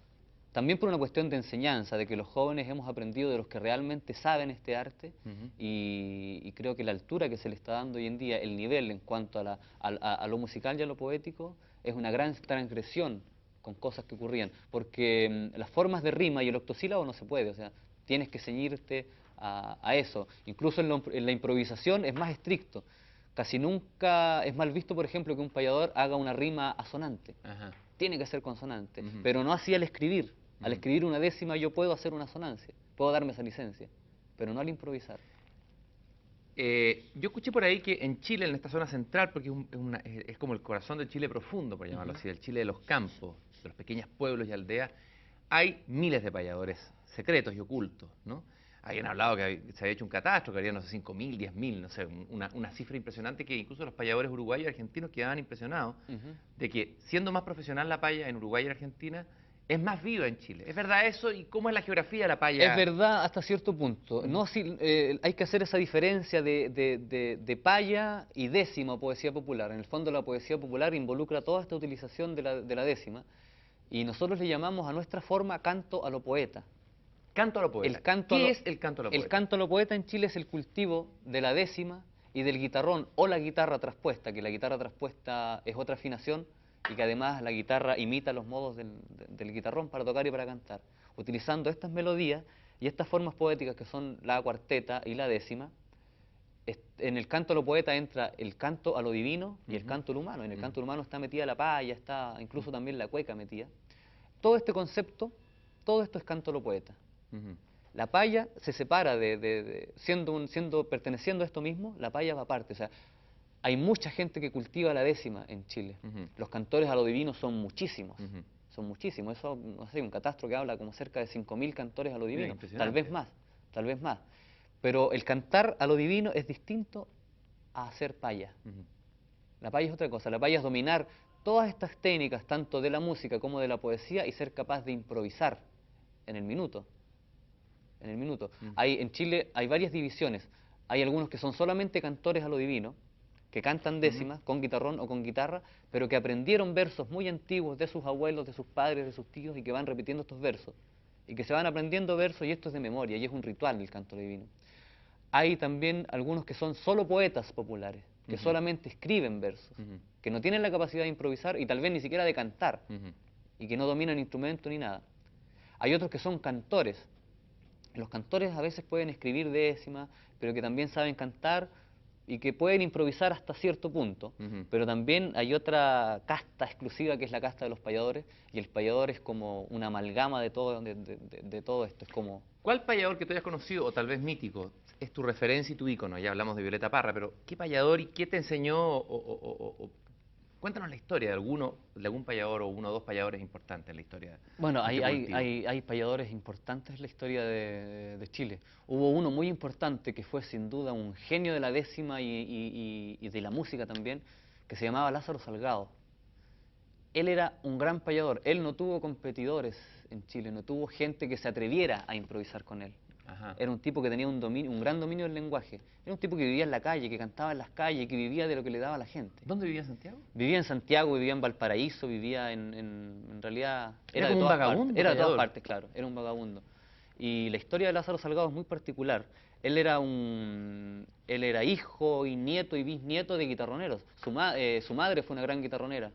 B: también por una cuestión de enseñanza, de que los jóvenes hemos aprendido de los que realmente saben este arte, y creo que la altura que se le está dando hoy en día, el nivel en cuanto a lo musical y a lo poético, es una gran transgresión con cosas que ocurrían, porque las formas de rima y el octosílabo no se puede, o sea, tienes que ceñirte a eso. Incluso en la improvisación es más estricto. Casi nunca es mal visto, por ejemplo, que un payador haga una rima asonante.
A: Ajá.
B: Tiene que ser consonante,
A: Ujú.
B: pero no así al escribir. Al
A: Ujú.
B: escribir una décima yo puedo hacer una asonancia, puedo darme esa licencia, pero no al improvisar.
A: Yo escuché por ahí que en Chile, en esta zona central, porque es como el corazón del Chile profundo, por llamarlo así, del Chile de los campos, de los pequeños pueblos y aldeas, hay miles de payadores secretos y ocultos, ¿no? Habían hablado que se había hecho un catastro, que había, no sé, 5.000, 10.000, no sé, una cifra impresionante que incluso los payadores uruguayos y argentinos quedaban impresionados de que, siendo más profesional la paya en Uruguay y Argentina, es más viva en Chile. ¿Es verdad eso? ¿Y cómo es la geografía de la paya?
B: Es verdad hasta cierto punto. No, hay que hacer esa diferencia de paya y décima o poesía popular. En el fondo la poesía popular involucra toda esta utilización de la décima y nosotros le llamamos a nuestra forma canto a lo poeta.
A: Canto a lo poeta. ¿Qué es el canto a lo poeta?
B: El canto a lo poeta en Chile es el cultivo de la décima y del guitarrón o la guitarra traspuesta, que la guitarra traspuesta es otra afinación y que además la guitarra imita los modos del guitarrón para tocar y para cantar. Utilizando estas melodías y estas formas poéticas que son la cuarteta y la décima, en el canto a lo poeta entra el canto a lo divino y el canto a lo humano. En el canto humano está metida la paya, está incluso también la cueca metida. Todo este concepto, todo esto es canto a lo poeta. La paya se separa perteneciendo a esto mismo, la paya va aparte. O sea, hay mucha gente que cultiva la décima en Chile. Los cantores a lo divino son muchísimos. Son muchísimos. Eso, no sé, un catastro que habla como cerca de 5.000 cantores a lo divino. Tal vez más, tal vez más. Pero el cantar a lo divino es distinto a hacer paya. La paya es otra cosa. La paya es dominar todas estas técnicas, tanto de la música como de la poesía, y ser capaz de improvisar en el minuto. En el minuto. En Chile hay varias divisiones. Hay algunos que son solamente cantores a lo divino, que cantan décimas con guitarrón o con guitarra, pero que aprendieron versos muy antiguos de sus abuelos, de sus padres, de sus tíos, y que van repitiendo estos versos. Y que se van aprendiendo versos, y esto es de memoria, y es un ritual el canto divino. Hay también algunos que son solo poetas populares, que solamente escriben versos, que no tienen la capacidad de improvisar y tal vez ni siquiera de cantar, y que no dominan instrumento ni nada. Hay otros que son cantores. Los cantores a veces pueden escribir décimas, pero que también saben cantar y que pueden improvisar hasta cierto punto. Pero también hay otra casta exclusiva que es la casta de los payadores, y el payador es como una amalgama de todo, de todo esto. Es como...
A: ¿Cuál payador que tú hayas conocido, o tal vez mítico, es tu referencia y tu ícono? Ya hablamos de Violeta Parra, pero ¿qué payador y qué te enseñó? Cuéntanos la historia de algún payador o uno o dos payadores importantes en la historia.
B: Bueno,
A: de este cultivo.
B: hay payadores importantes en la historia de Chile. Hubo uno muy importante que fue sin duda un genio de la décima y de la música también, que se llamaba Lázaro Salgado. Él era un gran payador. Él no tuvo competidores en Chile, no tuvo gente que se atreviera a improvisar con él. Era un tipo que tenía un gran dominio del lenguaje. Era un tipo que vivía en la calle, que cantaba en las calles, que vivía de lo que le daba a la gente.
A: ¿Dónde vivía en Santiago?
B: Vivía en Santiago, vivía en Valparaíso, vivía en realidad...
A: Era
B: de
A: como un
B: todas
A: vagabundo,
B: partes. Era de todas
A: payador.
B: partes, claro, era un vagabundo. Y la historia de Lázaro Salgado es muy particular. Él era hijo y nieto y bisnieto de guitarroneros. Su madre fue una gran guitarronera,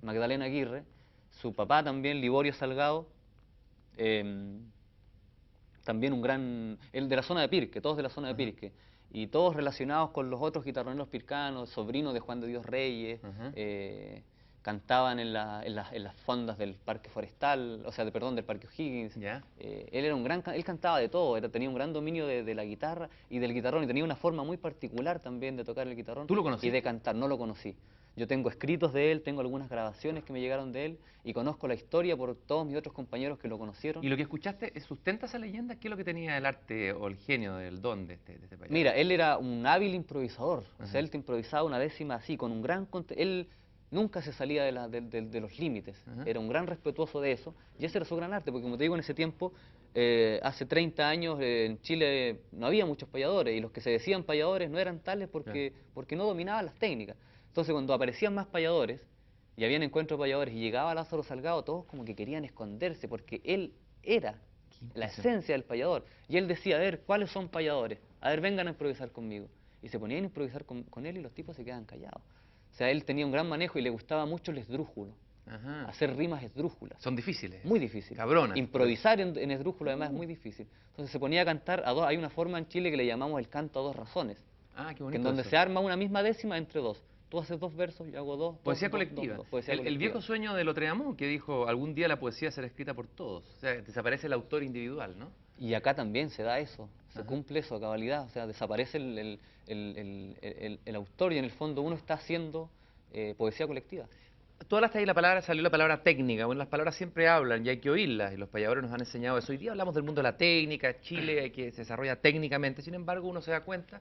B: Magdalena Aguirre. Su papá también, Liborio Salgado, también un gran... Él de la zona de Pirque, todos de la zona de Pirque. Y todos relacionados con los otros guitarroneros pircanos, sobrinos de Juan de Dios Reyes, cantaban en las fondas del Parque Forestal, o sea, del Parque O'Higgins. Él era él cantaba de todo, tenía un gran dominio de la guitarra y del guitarrón, y tenía una forma muy particular también de tocar el guitarrón.
A: ¿Tú lo conociste?
B: Y de cantar. No lo conocí. Yo tengo escritos de él, tengo algunas grabaciones que me llegaron de él, y conozco la historia por todos mis otros compañeros que lo conocieron.
A: ¿Y lo que escuchaste sustenta esa leyenda? ¿Qué es lo que tenía el arte o el genio del don de este país?
B: Mira, él era un hábil improvisador. O sea, él te improvisaba una décima así, con un gran... Él nunca se salía de los límites. Era un gran respetuoso de eso, y ese era su gran arte, porque como te digo, en ese tiempo, hace 30 años, en Chile no había muchos payadores, y los que se decían payadores no eran tales porque no dominaban las técnicas. Entonces, cuando aparecían más payadores, y habían encuentros de payadores, y llegaba Lázaro Salgado, todos como que querían esconderse, porque él era la esencia del payador. Y él decía, a ver, ¿cuáles son payadores? A ver, vengan a improvisar conmigo. Y se ponían a improvisar con él, y los tipos se quedaban callados. sea, él tenía un gran manejo y le gustaba mucho el esdrújulo,
A: Ajá.
B: hacer rimas esdrújulas.
A: Son difíciles.
B: Muy difícil.
A: Cabronas.
B: Improvisar en esdrújulo además es muy difícil. Entonces se ponía a cantar a dos. Hay una forma en Chile que le llamamos el canto a dos razones,
A: Ah, qué
B: que
A: bonito
B: en donde
A: eso.
B: se arma una misma décima entre dos. Tú haces dos versos, yo hago dos.
A: Poesía
B: dos,
A: colectiva.
B: poesía
A: El
B: colectiva.
A: viejo sueño de Lautréamont que dijo, algún día la poesía será escrita por todos. O sea, desaparece el autor individual, ¿no?
B: Y acá también se da eso, se
A: Ajá.
B: cumple eso a cabalidad, o sea, desaparece el autor y en el fondo uno está haciendo poesía colectiva.
A: Tú hablaste ahí salió la palabra técnica. Bueno, las palabras siempre hablan y hay que oírlas, y los payadores nos han enseñado eso. Hoy día hablamos del mundo de la técnica, Chile hay que se desarrolla técnicamente, sin embargo uno se da cuenta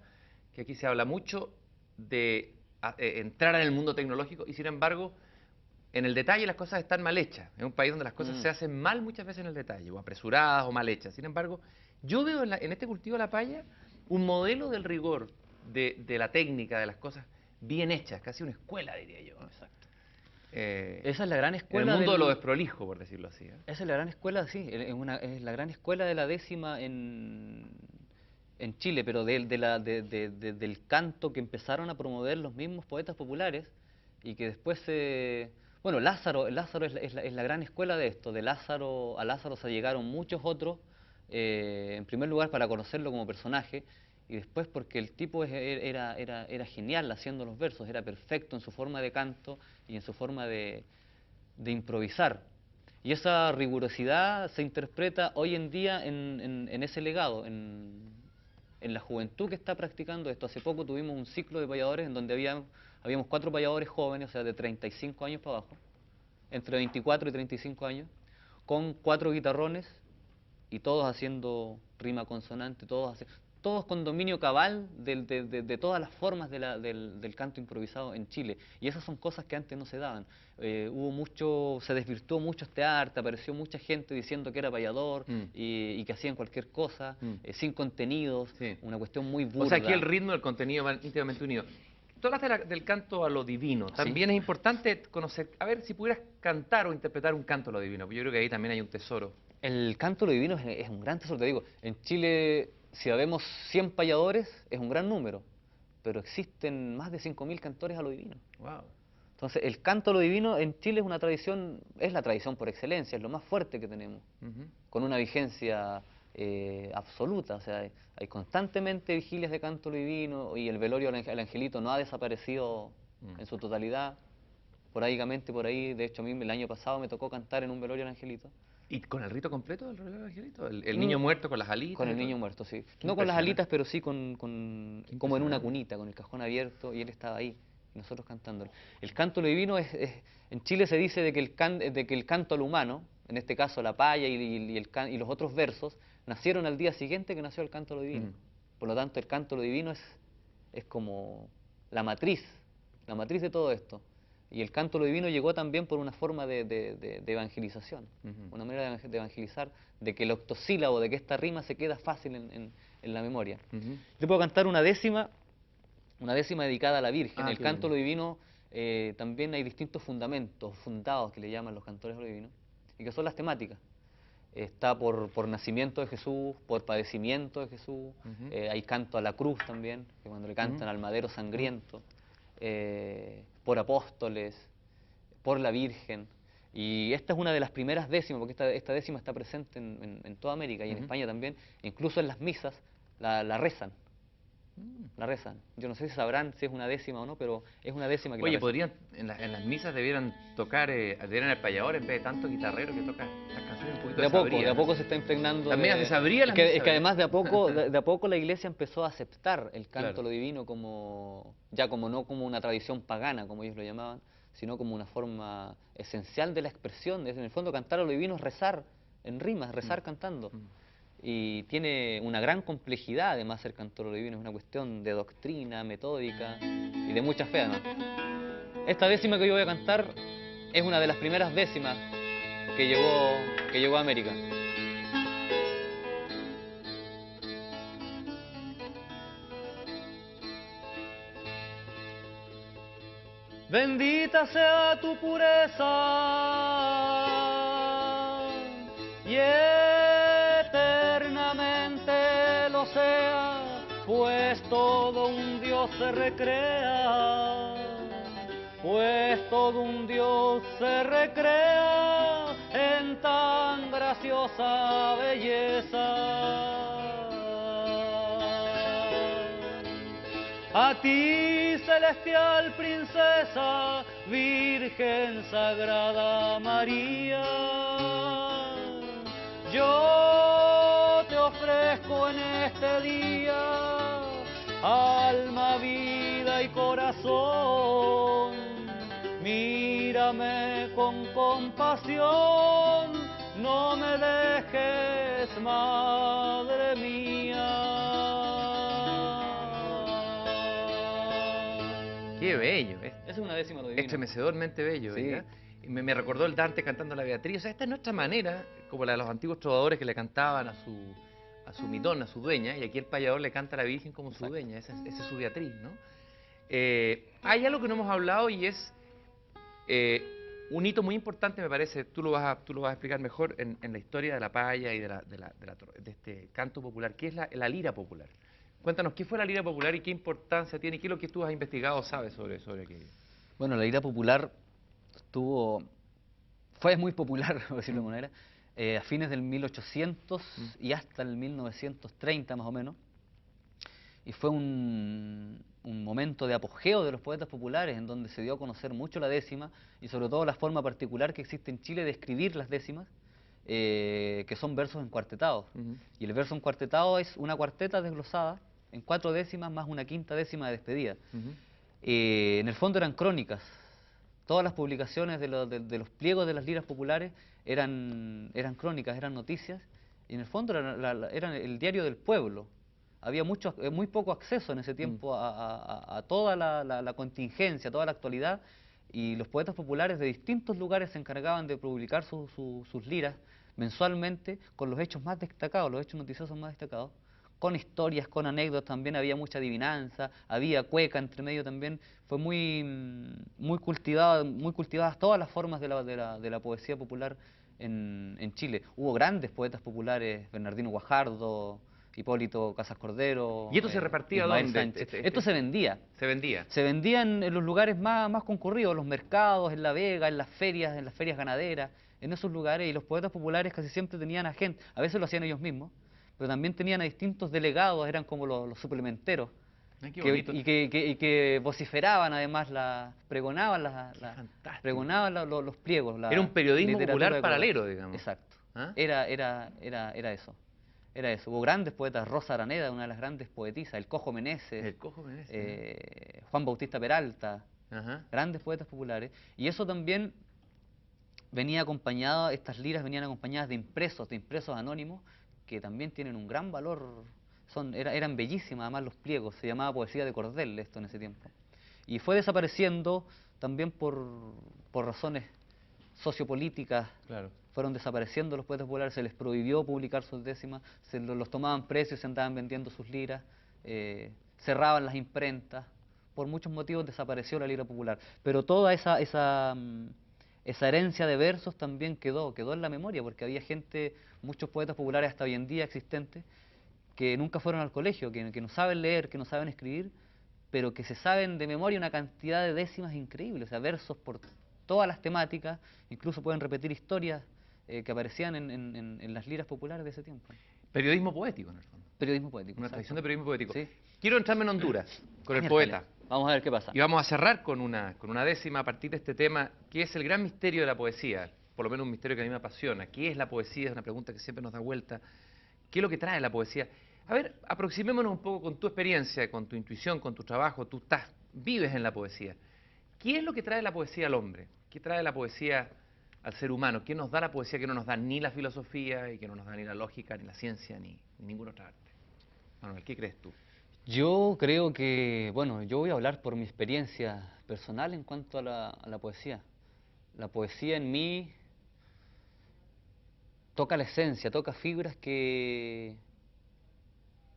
A: que aquí se habla mucho de entrar en el mundo tecnológico y sin embargo en el detalle las cosas están mal hechas. Es un país donde las cosas se hacen mal muchas veces en el detalle, o apresuradas o mal hechas. Sin embargo, yo veo en este cultivo de la paya un modelo del rigor, de la técnica, de las cosas bien hechas, casi una escuela, diría yo.
B: Exacto.
A: Eh,
B: Esa es la gran
A: en el
B: escuela
A: mundo de lo desprolijo, por decirlo así.
B: Esa es la gran escuela, sí, es la gran escuela de la décima en Chile, pero del canto que empezaron a promover los mismos poetas populares y que después se... Bueno, Lázaro es la gran escuela de esto. A Lázaro se llegaron muchos otros, en primer lugar para conocerlo como personaje, y después porque el tipo era genial haciendo los versos, era perfecto en su forma de canto y en su forma de improvisar. Y esa rigurosidad se interpreta hoy en día en ese legado, en la juventud que está practicando esto. Hace poco tuvimos un ciclo de payadores en donde habíamos 4 payadores jóvenes, o sea, de 35 años para abajo, entre 24 y 35 años, con 4 guitarrones y todos haciendo rima consonante, todos con dominio cabal de todas las formas del canto improvisado en Chile. Y esas son cosas que antes no se daban. Se desvirtuó mucho este arte, apareció mucha gente diciendo que era payador y que hacían cualquier cosa, sin contenidos,
A: Sí.
B: una cuestión muy burda.
A: O sea, aquí el ritmo y el contenido van íntimamente unidos. Tú hablaste del canto a lo divino. También es importante conocer, a ver si pudieras cantar o interpretar un canto a lo divino, porque yo creo que ahí también hay un tesoro.
B: El canto a lo divino es un gran tesoro, te digo. En Chile, si habemos 100 payadores, es un gran número, pero existen más de 5.000 cantores a lo divino.
A: Wow.
B: Entonces, el canto a lo divino en Chile es una tradición, es la tradición por excelencia, es lo más fuerte que tenemos, con una vigencia absoluta. O sea, hay constantemente vigilias de canto a lo divino y el velorio al angelito no ha desaparecido en su totalidad. Porádigamente, por ahí, de hecho, a mí el año pasado me tocó cantar en un velorio al angelito.
A: ¿Y con el rito completo del reloj angelito? ¿El niño muerto con las alitas?
B: Con
A: y
B: el
A: todo?
B: niño muerto, sí.
A: Qué
B: No con las
A: impresionante.
B: alitas, pero sí como en una
A: impresionante.
B: cunita, con el cajón abierto, y él estaba ahí, y nosotros cantándole. El canto a lo divino en Chile se dice de que el canto al humano, en este caso la paya y los otros versos, nacieron al día siguiente que nació el canto a lo divino. Por lo tanto, el canto a lo divino es como la matriz de todo esto. Y el canto a lo divino llegó también por una forma de evangelización, una manera de evangelizar, de que el octosílabo, de que esta rima se queda fácil en la memoria. Yo puedo cantar una décima dedicada a la Virgen.
A: Ah,
B: El
A: qué
B: canto a
A: lindo.
B: lo divino también hay distintos fundamentos, fundados que le llaman los cantores a lo divino, y que son las temáticas. Está por nacimiento de Jesús, por padecimiento de Jesús, hay canto a la cruz también, que cuando le cantan al madero sangriento, por apóstoles, por la Virgen. Y esta es una de las primeras décimas, porque esta décima está presente en toda América y en España también, incluso en las misas la rezan. La rezan. Yo no sé si sabrán si es una décima o no, pero es una décima que la
A: Oye,
B: rezan.
A: podrían, en las misas debieran tocar, debieran el payador en vez de tanto guitarrero que toca estas canciones un poquito
B: De a poco se está impregnando.
A: También se sabría la
B: es que además de a poco la iglesia empezó a aceptar el canto
A: Claro.
B: a lo divino como no como una tradición pagana, como ellos lo llamaban, sino como una forma esencial de la expresión. En el fondo, cantar a lo divino es rezar en rimas, rezar cantando. Y tiene una gran complejidad, además, el canto a lo divino. Es una cuestión de doctrina, metódica y de mucha fe, además. Esta décima que yo voy a cantar es una de las primeras décimas que llegó a América. Bendita sea tu pureza y eternamente lo sea, pues todo un Dios se recrea pues todo un dios se recrea en tan graciosa belleza. A ti, celestial princesa, Virgen Sagrada María, yo te ofrezco en este día alma, vida y corazón. Mírame con compasión, no me dejes, madre mía.
A: Qué bello,
B: Es una décima lo divino.
A: estremecedormente bello,
B: Sí.
A: ¿verdad? Y me recordó el Dante cantando a la Beatriz. O sea, esta es nuestra manera, como la de los antiguos trovadores que le cantaban a su mitón, a su dueña, y aquí el payador le canta a la Virgen como su dueña, esa es su Beatriz, ¿no? Hay algo que no hemos hablado y es un hito muy importante, me parece, tú lo vas a explicar mejor en la historia de la paya y de este canto popular, que es la lira popular. Cuéntanos, ¿qué fue la lira popular y qué importancia tiene? ¿Qué es lo que tú has investigado o sabes sobre aquello?
B: Bueno, la lira popular fue muy popular, por decirlo de alguna manera, a fines del 1800 y hasta el 1930 más o menos. Y fue un momento de apogeo de los poetas populares en donde se dio a conocer mucho la décima y sobre todo la forma particular que existe en Chile de escribir las décimas, que son versos encuartetados. Y el verso encuartetado es una cuarteta desglosada en 4 décimas más una quinta décima de despedida. En el fondo eran crónicas. Todas las publicaciones de los pliegos de las liras populares eran crónicas, eran noticias, y en el fondo eran el diario del pueblo. Había muy poco acceso en ese tiempo a toda la contingencia, a toda la actualidad, y los poetas populares de distintos lugares se encargaban de publicar sus liras mensualmente con los hechos más destacados, los hechos noticiosos más destacados, con historias, con anécdotas. También había mucha adivinanza, había cueca entre medio también. Fue muy cultivadas todas las formas de la poesía popular en Chile. Hubo grandes poetas populares, Bernardino Guajardo, Hipólito Casas Cordero,
A: ¿Y esto se repartía
B: Ismael
A: dónde?
B: Sánchez. Esto se vendía.
A: Se vendía.
B: Se vendía en los lugares más concurridos, los mercados, en La Vega, en las ferias ganaderas, en esos lugares, y los poetas populares casi siempre tenían a gente, a veces lo hacían ellos mismos, pero también tenían a distintos delegados, eran como los suplementeros,
A: Ay, qué bonito.
B: y que vociferaban además, pregonaban los pliegos.
A: Era un periodismo
B: literatura
A: popular
B: de color.
A: paralelo, digamos.
B: Exacto.
A: ¿Ah?
B: Era eso. Era eso. Hubo grandes poetas, Rosa Araneda, una de las grandes poetisas, el Cojo Meneses,
A: El Cojo Meneses,
B: Juan Bautista Peralta,
A: Ajá.
B: grandes poetas populares. Y eso también venía acompañado, estas liras venían acompañadas de impresos anónimos, que también tienen un gran valor. Eran bellísimas además los pliegos, se llamaba poesía de cordel esto en ese tiempo. Y fue desapareciendo también por razones sociopolíticas.
A: Claro.
B: Fueron desapareciendo los poetas populares, se les prohibió publicar sus décimas, los tomaban presos y se andaban vendiendo sus liras, cerraban las imprentas. Por muchos motivos desapareció la lira popular. Pero toda esa herencia de versos también quedó en la memoria, porque había gente, muchos poetas populares hasta hoy en día existentes, que nunca fueron al colegio, que no saben leer, que no saben escribir, pero que se saben de memoria una cantidad de décimas increíbles, o sea, versos por todas las temáticas, incluso pueden repetir historias que aparecían en las liras populares de ese tiempo.
A: Periodismo poético, en el fondo.
B: Periodismo poético.
A: Una
B: exacto.
A: tradición de periodismo poético.
B: Sí.
A: Quiero entrarme en Honduras, con el
B: Miércoles.
A: poeta.
B: Vamos a ver qué pasa.
A: Y vamos a cerrar con una décima a partir de este tema, que es el gran misterio de la poesía, por lo menos un misterio que a mí me apasiona. ¿Qué es la poesía? Es una pregunta que siempre nos da vuelta. ¿Qué es lo que trae la poesía? A ver, aproximémonos un poco con tu experiencia, con tu intuición, con tu trabajo. Tú vives en la poesía. ¿Qué es lo que trae la poesía al hombre? ¿Qué trae la poesía al ser humano? ¿Qué nos da la poesía que no nos da ni la filosofía y que no nos da ni la lógica, ni la ciencia, ni ninguna otra arte? Manuel, ¿qué crees tú?
B: Yo creo que, bueno, yo voy a hablar por mi experiencia personal en cuanto a la poesía. La poesía en mí toca la esencia, toca fibras que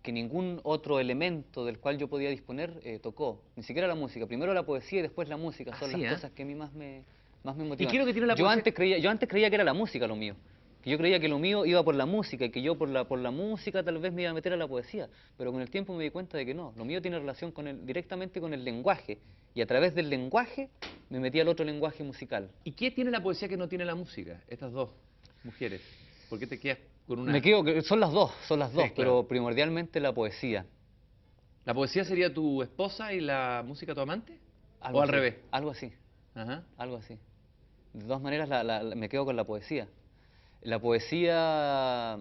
B: ningún otro elemento del cual yo podía disponer tocó. Ni siquiera la música. Primero la poesía y después la música. Son
A: Así,
B: las cosas que a mí más me motivan.
A: ¿Y qué es lo que tiene la
B: yo
A: poesía?
B: antes creía que era la música lo mío. Que yo creía que lo mío iba por la música y que yo por la música tal vez me iba a meter a la poesía, pero con el tiempo me di cuenta de que no, lo mío tiene relación directamente con el lenguaje, y a través del lenguaje me metí al otro lenguaje musical.
A: ¿Y qué tiene la poesía que no tiene la música? Estas dos mujeres. ¿Por qué te quedas con una?
B: Me quedo, son las dos,
A: claro.
B: pero primordialmente la poesía.
A: ¿La poesía sería tu esposa y la música tu amante?
B: Algo
A: ¿O al
B: así,
A: revés?
B: Algo así,
A: Ajá.
B: algo así. De todas maneras me quedo con la poesía. La poesía,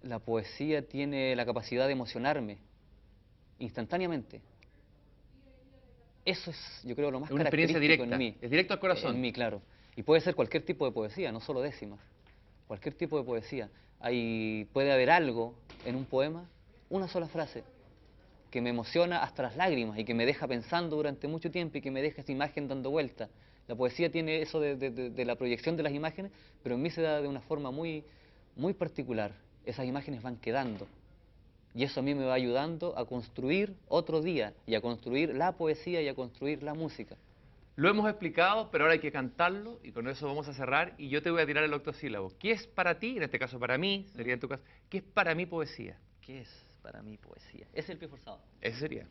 B: la poesía tiene la capacidad de emocionarme instantáneamente. Eso es, yo creo, lo más
A: Es una experiencia
B: característico
A: directa,
B: en mí.
A: es directo al corazón.
B: En mí, claro. Y puede ser cualquier tipo de poesía, no solo décimas. Cualquier tipo de poesía. Puede haber algo en un poema, una sola frase, que me emociona hasta las lágrimas y que me deja pensando durante mucho tiempo y que me deja esa imagen dando vuelta. La poesía tiene eso de la proyección de las imágenes, pero en mí se da de una forma muy, muy particular. Esas imágenes van quedando. Y eso a mí me va ayudando a construir otro día, y a construir la poesía y a construir la música.
A: Lo hemos explicado, pero ahora hay que cantarlo y con eso vamos a cerrar y yo te voy a tirar el octosílabo. ¿Qué es para ti, en este caso para mí, sería en tu caso, qué es para mí poesía?
B: ¿Qué es para mí poesía? Es el pie forzado.
A: Ese sería.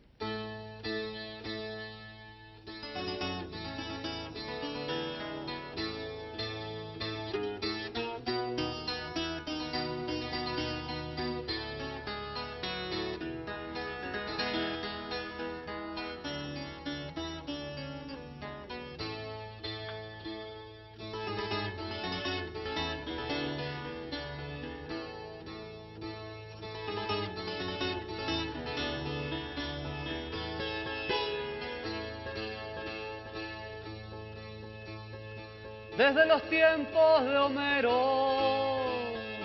B: Desde los tiempos de Homero,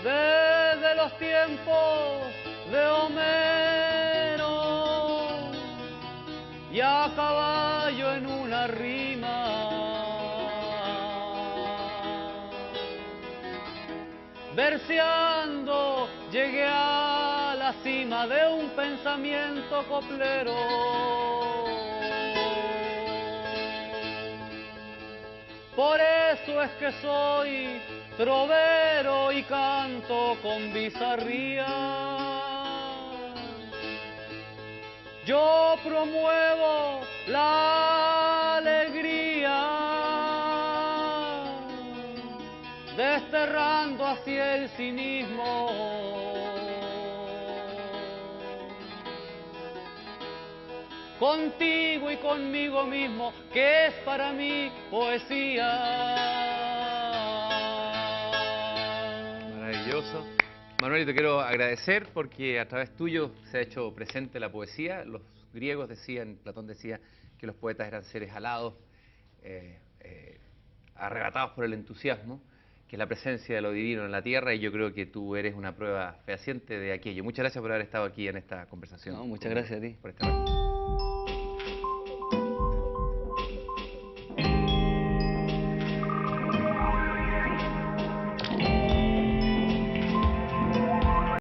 B: desde los tiempos de Homero, y a caballo en una rima, verseando llegué a la cima de un pensamiento coplero. Por eso es que soy trovero y canto con bizarría. Yo promuevo la alegría, desterrando así el cinismo. Contigo y conmigo mismo, que es para mí poesía.
A: Maravilloso. Manuel, te quiero agradecer porque a través tuyo se ha hecho presente la poesía. Los griegos decían, Platón decía, que los poetas eran seres alados, arrebatados por el entusiasmo, que es la presencia de lo divino en la tierra, y yo creo que tú eres una prueba fehaciente de aquello. Muchas gracias por haber estado aquí en esta conversación.
B: No, muchas gracias a ti.
A: Por este rato.